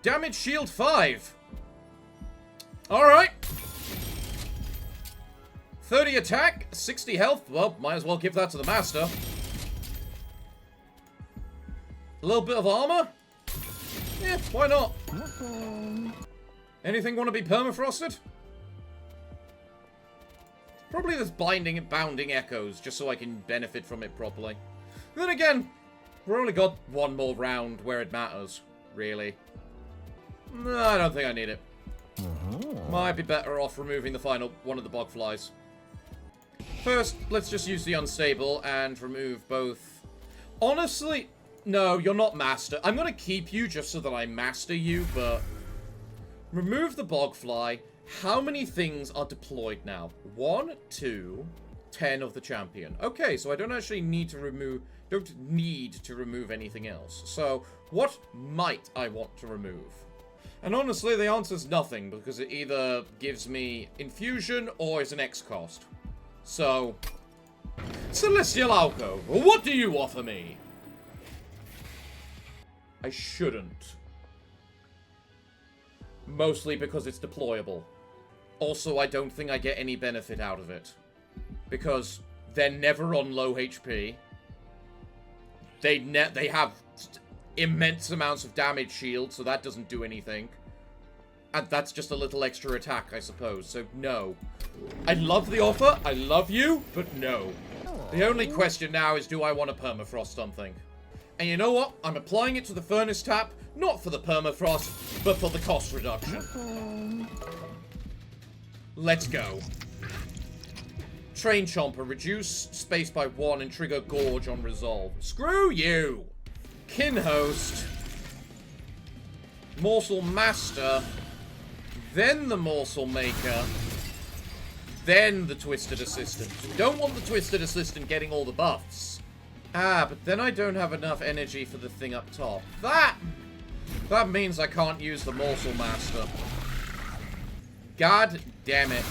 Damage shield 5. Alright. 30 attack, 60 health. Well, might as well give that to the master. A little bit of armor? Yeah, why not? Anything want to be permafrosted? Probably this binding and bounding echoes, just so I can benefit from it properly. Then again, we've only got one more round where it matters, really. No, I don't think I need it. Might be better off removing the final one of the bog flies. First, let's just use the unstable and remove both. Honestly, no, you're not master. I'm going to keep you just so that I master you, but... Remove the bog fly. How many things are deployed now? 1, 2, 10 of the champion. Okay, so I don't actually need to remove... Don't need to remove anything else. So, what might I want to remove? And honestly, the answer's nothing, because it either gives me infusion or is an X cost. So, Celestial Alcove, what do you offer me? I shouldn't. Mostly because it's deployable. Also, I don't think I get any benefit out of it. Because they're never on low HP. They have immense amounts of damage shield, so that doesn't do anything. And that's just a little extra attack, I suppose. So, no. I love the offer, I love you, but no. The only question now is, do I want to permafrost something? And you know what? I'm applying it to the furnace tap, not for the permafrost, but for the cost reduction. Let's go. Train Chomper, reduce space by 1 and trigger Gorge on resolve. Screw you! Kinhost. Morsel Master. Then the Morsel Maker. Then the Twisted Assistant. Don't want the Twisted Assistant getting all the buffs. Ah, but then I don't have enough energy for the thing up top. That means I can't use the Morsel Master. God damn it.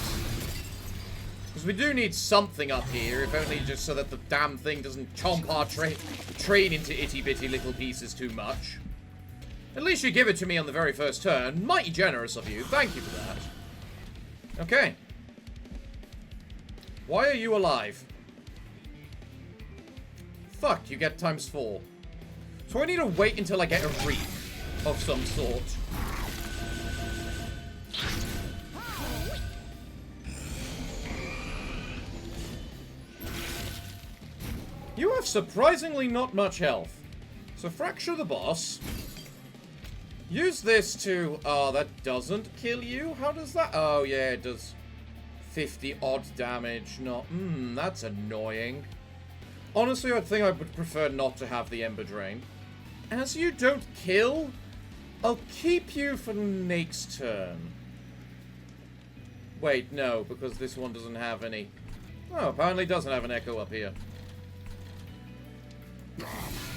Because we do need something up here, if only just so that the damn thing doesn't chomp our train into itty-bitty little pieces too much. At least you give it to me on the very first turn. Mighty generous of you. Thank you for that. Okay. Why are you alive? Fuck, you get ×4. So I need to wait until I get a reap of some sort. You have surprisingly not much health. So fracture the boss. Use this to... Oh, that doesn't kill you? How does that... Oh, yeah, it does 50 odd damage. Not... that's annoying. Honestly, I think I would prefer not to have the Ember Drain. As you don't kill, I'll keep you for next turn. Wait, no, because this one doesn't have any... Oh, apparently doesn't have an echo up here.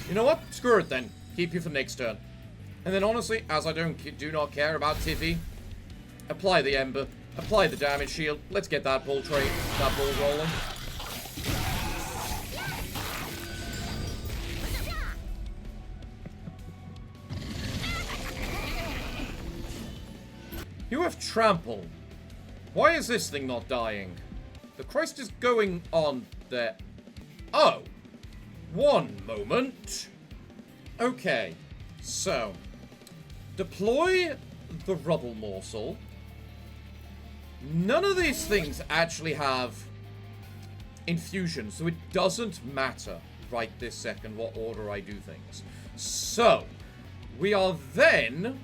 You know what? Screw it then. Keep you for next turn. And then honestly, as I do not care about Tiffy, apply the Ember, apply the damage shield. Let's get that ball rolling. You have trample. Why is this thing not dying? The Christ is going on there. Oh. One moment. Okay. So. Deploy the rubble morsel. None of these things actually have infusion, so it doesn't matter right this second what order I do things. So. We are then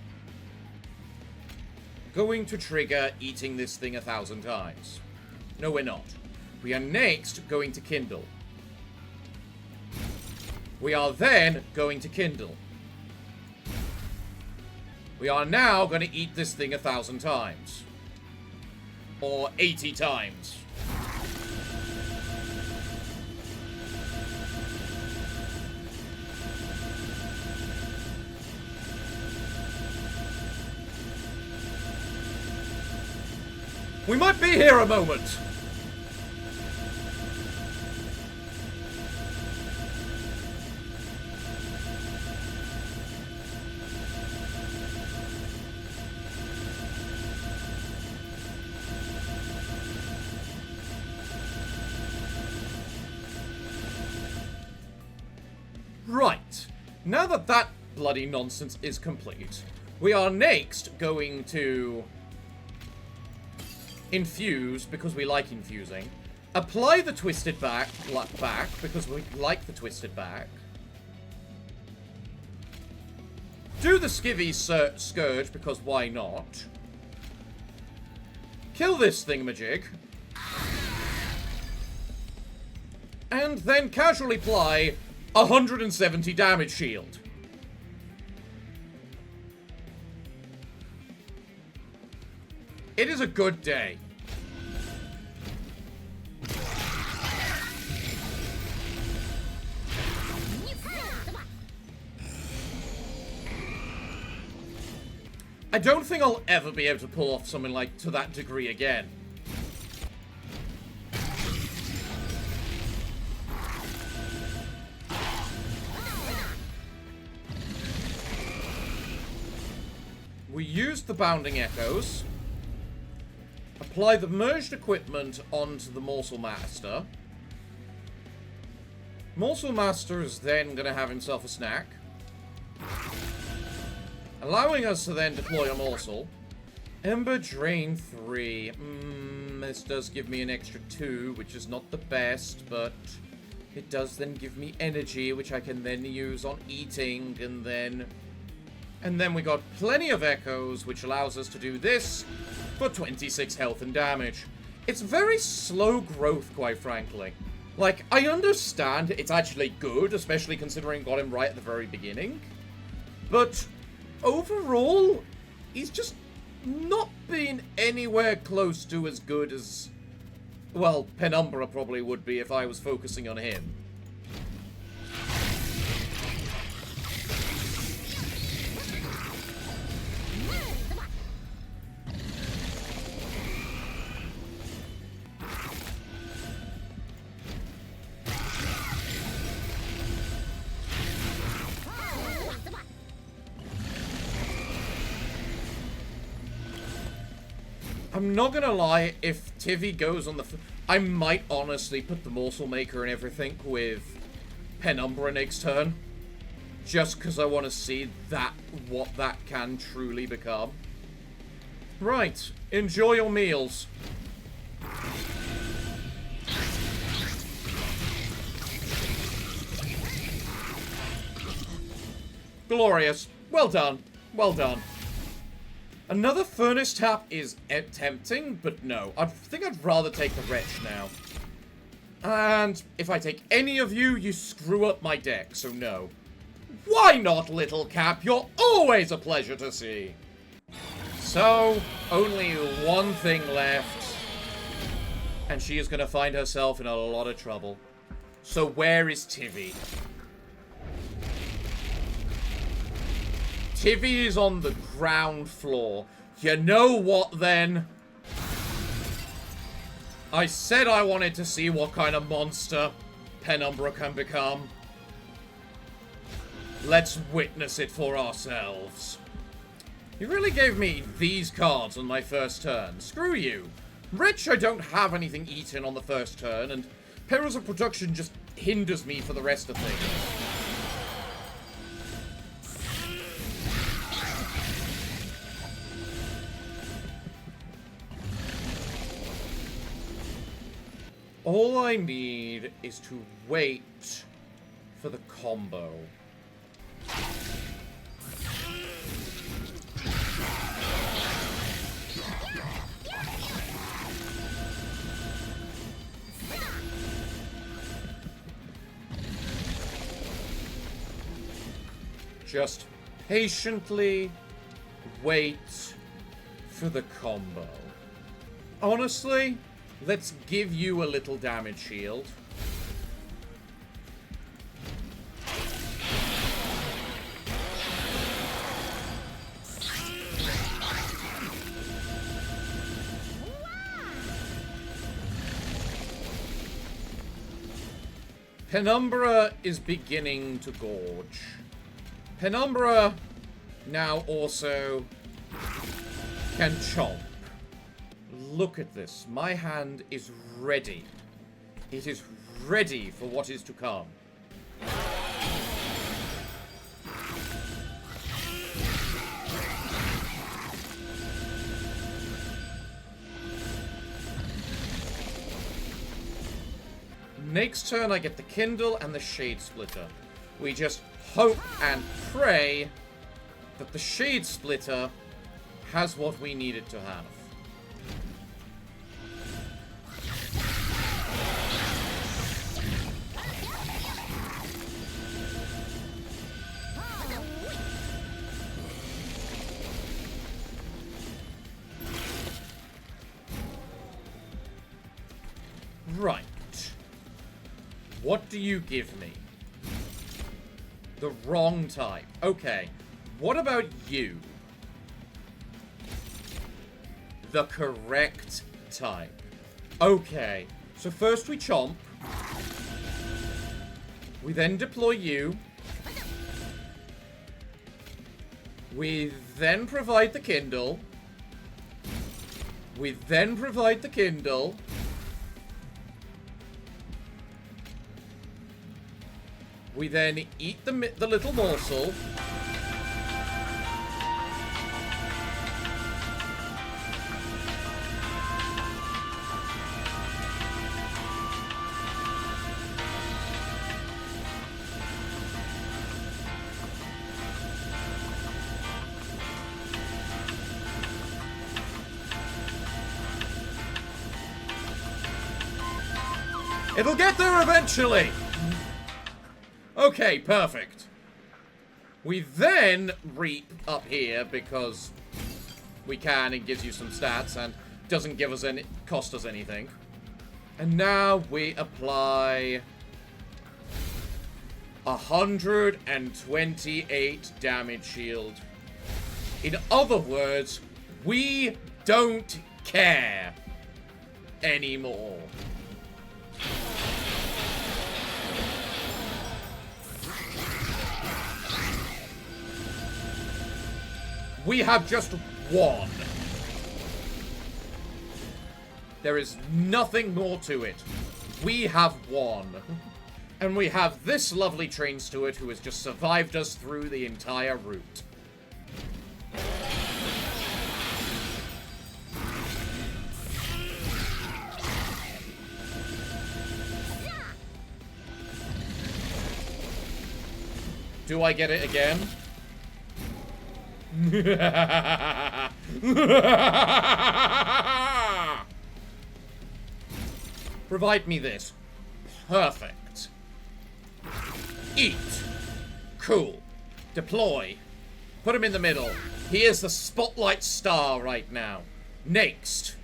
going to trigger eating this thing 1,000 times. No, we're not. We are next going to kindle. We are then going to kindle. We are now going to eat this thing 1,000 times. Or 80 times. We might be here a moment. Right. Now that that bloody nonsense is complete, we are next going to infuse, because we like infusing. Apply the twisted back, because we like the twisted back. Do the skivvy scourge, because why not? Kill this thingamajig. And then casually apply 170 damage shield. It is a good day. I don't think I'll ever be able to pull off something like to that degree again. We used the Bounding Echoes. Apply the merged equipment onto the Morsel Master. Morsel Master is then going to have himself a snack. Allowing us to then deploy a Morsel. Ember Drain 3. This does give me an extra 2, which is not the best, but it does then give me energy, which I can then use on eating, and then we got plenty of echoes, which allows us to do this for 26 health and damage. It's very slow growth, quite frankly. Like, I understand it's actually good, especially considering got him right at the very beginning. But overall, he's just not been anywhere close to as good as, well, Penumbra probably would be if I was focusing on him. I'm not gonna lie, if Tivy goes on the... I might honestly put the Morsel Maker and everything with Penumbra next turn. Just because I want to see what that can truly become. Right, enjoy your meals. Glorious. Well done. Well done. Another Furnace Tap is tempting, but no. I think I'd rather take the Wretch now. And if I take any of you, you screw up my deck, so no. Why not, Little Cap? You're always a pleasure to see. So, only one thing left. And she is going to find herself in a lot of trouble. So where is Tivy? Tivy is on the ground floor. You know what, then? I said I wanted to see what kind of monster Penumbra can become. Let's witness it for ourselves. You really gave me these cards on my first turn. Screw you. Wretch, I don't have anything eaten on the first turn, and Perils of Production just hinders me for the rest of things. All I need is to wait for the combo. Just patiently wait for the combo. Honestly, let's give you a little damage shield. Penumbra is beginning to gorge. Penumbra now also can chomp. Look at this. My hand is ready. It is ready for what is to come. Next turn I get the Kindle and the Shade Splitter. We just hope and pray that the Shade Splitter has what we need it to have. Right. What do you give me? The wrong type. Okay. What about you? the correct type. Okay, so first we chomp. We then deploy you. We then provide the Kindle. We then provide the Kindle. We then eat the little morsel. It'll get there eventually! Okay, perfect. We then reap up here because we can. It gives you some stats and doesn't give us any, cost us anything. And now we apply 128 damage shield. In other words, we don't care anymore. We have just won. There is nothing more to it. We have won. And we have this lovely train steward who has just survived us through the entire route. Do I get it again? Provide me this. Perfect. Eat. Cool. Deploy. Put him in the middle. He is the spotlight star right now. Next.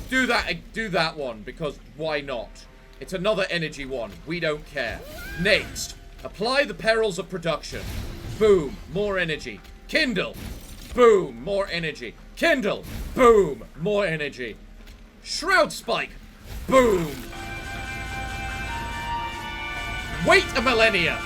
Do that one, because why not? It's another energy one. We don't care. Next. Apply the perils of production. Boom. More energy. Kindle. Boom. More energy. Kindle. Boom. More energy. Shroud Spike. Boom. Wait a millennia.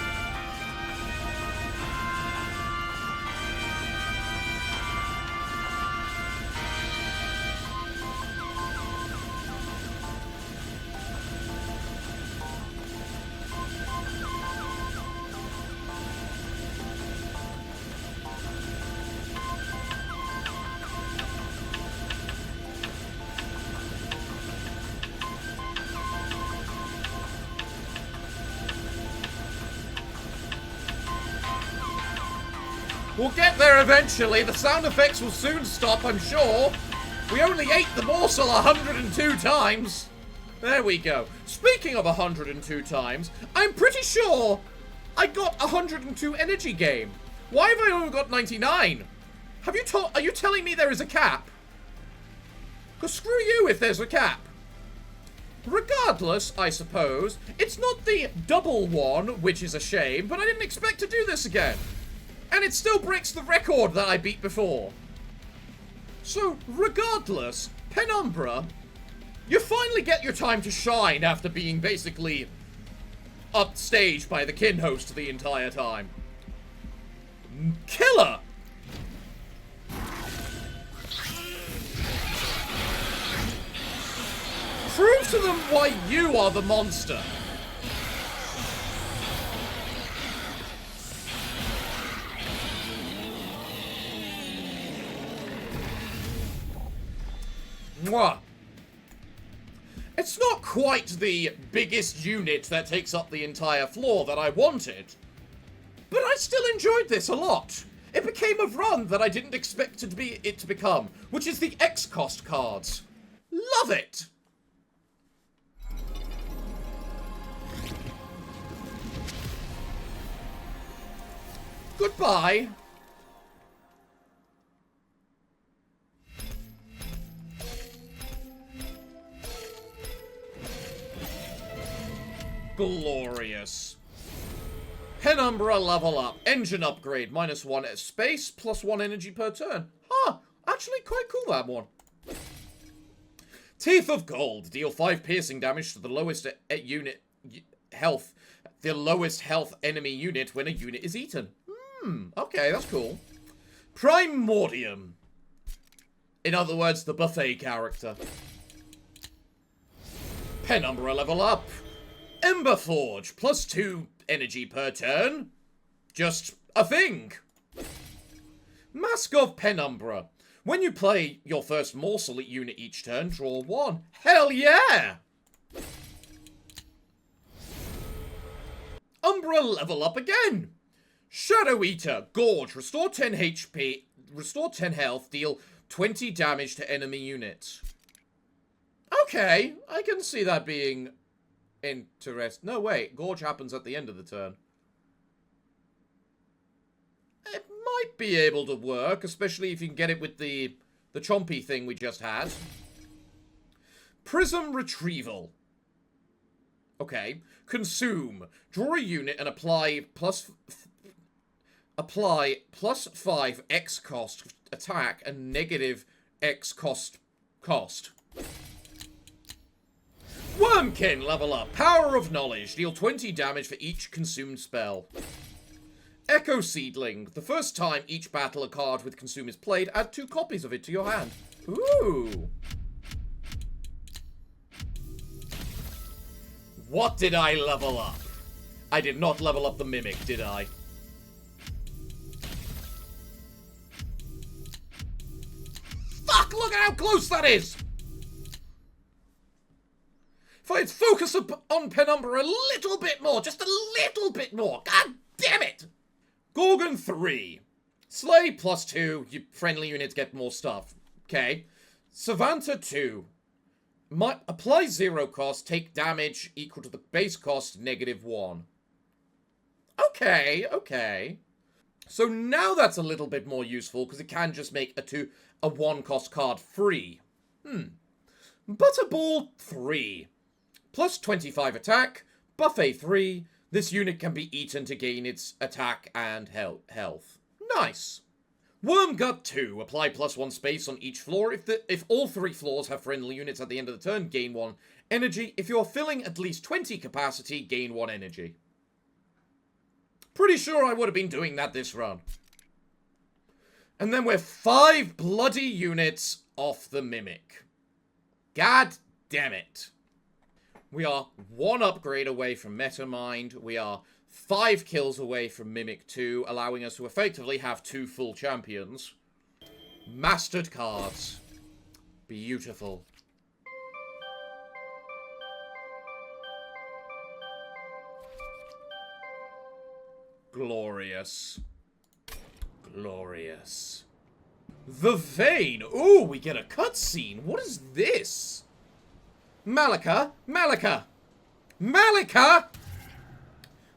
We'll get there eventually. The sound effects will soon stop, I'm sure. We only ate the morsel 102 times. There we go. Speaking of 102 times, I'm pretty sure I got 102 energy game. Why have I only got 99? Are you telling me there is a cap? Because screw you if there's a cap. Regardless, I suppose, it's not the double one, which is a shame, but I didn't expect to do this again. And it still breaks the record that I beat before. So, regardless, Penumbra, you finally get your time to shine after being basically upstaged by the kin host the entire time. Killer! Prove to them why you are the monster. Mwah. It's not quite the biggest unit that takes up the entire floor that I wanted, but I still enjoyed this a lot. It became a run that I didn't expect it to become, which is the X-Cost cards. Love it! Goodbye. Glorious. Penumbra level up. Engine upgrade. -1 space, +1 energy per turn. Huh. Actually actually quite cool, that one. Teeth of Gold. Deal 5 piercing damage to the lowest unit health. The lowest health enemy unit when a unit is eaten. Okay, that's cool. Primordium. In other words, the buffet character. Penumbra level up. Emberforge. +2 energy per turn. Just a thing. Mask of Penumbra. When you play your first morsel unit each turn, draw 1. Hell yeah! Umbra level up again. Shadow Eater. Gorge. Restore 10 HP. Restore 10 health. Deal 20 damage to enemy units. Okay, I can see that being interesting. No, wait. Gorge happens at the end of the turn. It might be able to work, especially if you can get it with the chompy thing we just had. Prism Retrieval. Okay. Consume. Draw a unit and apply +5 X cost attack and negative X cost. Wormkin level up. Power of Knowledge. Deal 20 damage for each consumed spell. Echo Seedling. The first time each battle a card with Consume is played, add 2 copies of it to your hand. Ooh. What did I level up? I did not level up the Mimic, did I? Fuck, look at how close that is! If I had focused on Penumbra a little bit more, just a little bit more, god damn it! Gorgon 3. Slay +2, you friendly units get more stuff. Okay. Savanta 2. Apply 0 cost, take damage equal to the base cost, -1. Okay, okay. So now that's a little bit more useful, because it can just make a 1 cost card free. Butterball 3. +25 attack, buffet 3. This unit can be eaten to gain its attack and health. Nice. Wormgut 2. Apply +1 space on each floor. If all 3 floors have friendly units at the end of the turn, gain 1 energy. If you're filling at least 20 capacity, gain 1 energy. Pretty sure I would have been doing that this run. And then we're 5 bloody units off the Mimic. God damn it. We are 1 upgrade away from Metamind. We are 5 kills away from Mimic 2, allowing us to effectively have 2 full champions. Mastered cards. Beautiful. Glorious. Glorious. The Vein. Ooh, we get a cutscene. What is this? Malika? Malika! Malika!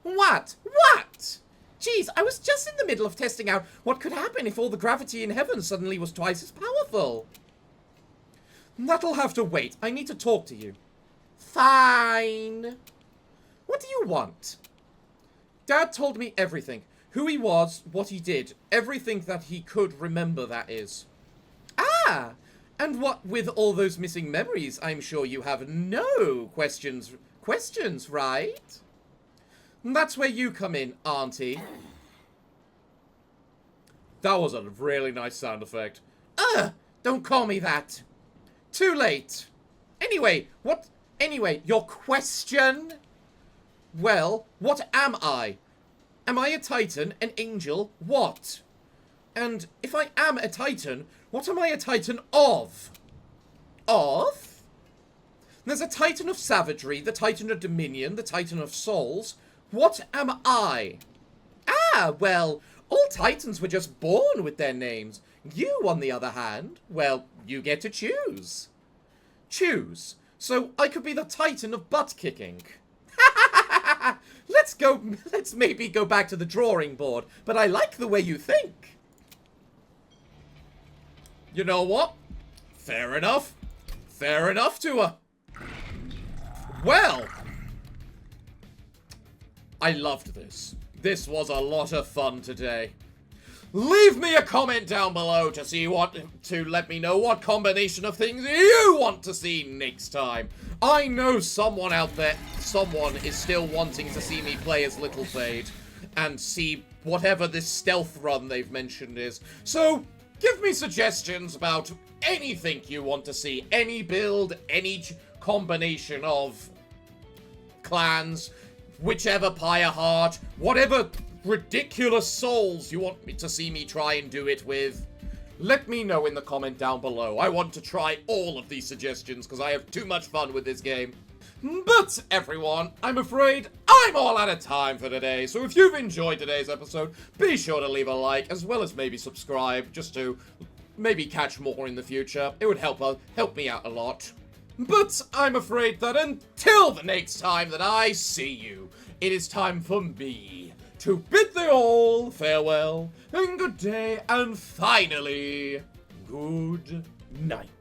What? What? Jeez, I was just in the middle of testing out what could happen if all the gravity in heaven suddenly was twice as powerful. That'll have to wait. I need to talk to you. Fine. What do you want? Dad told me everything. Who he was, what he did. Everything that he could remember, that is. Ah! And what with all those missing memories, I'm sure you have no questions. Questions, right? That's where you come in, Auntie. That was a really nice sound effect. Don't call me that. Too late. Anyway, your question? Well, what am I? Am I a Titan, an angel, what? And if I am a Titan, what am I a Titan of? Of? There's a Titan of Savagery, the Titan of Dominion, the Titan of Souls. What am I? Ah, well, all Titans were just born with their names. You, on the other hand, well, you get to choose. Choose. So I could be the Titan of butt-kicking. Let's maybe go back to the drawing board, but I like the way you think. You know what? Fair enough. Fair enough to her. Well, I loved this. This was a lot of fun today. leave me a comment down below to let me know what combination of things you want to see next time. I know someone out there, someone is still wanting to see me play as Little Fade and see whatever this stealth run they've mentioned is. So, give me suggestions about anything you want to see. Any build, any combination of clans, whichever Pyre Heart, whatever ridiculous souls you want me to see me try and do it with. Let me know in the comment down below. I want to try all of these suggestions because I have too much fun with this game. But everyone, I'm afraid I'm all out of time for today. So if you've enjoyed today's episode, be sure to leave a like as well as maybe subscribe just to maybe catch more in the future. It would help me out a lot. But I'm afraid that until the next time that I see you, it is time for me to bid thee all farewell and good day and finally good night.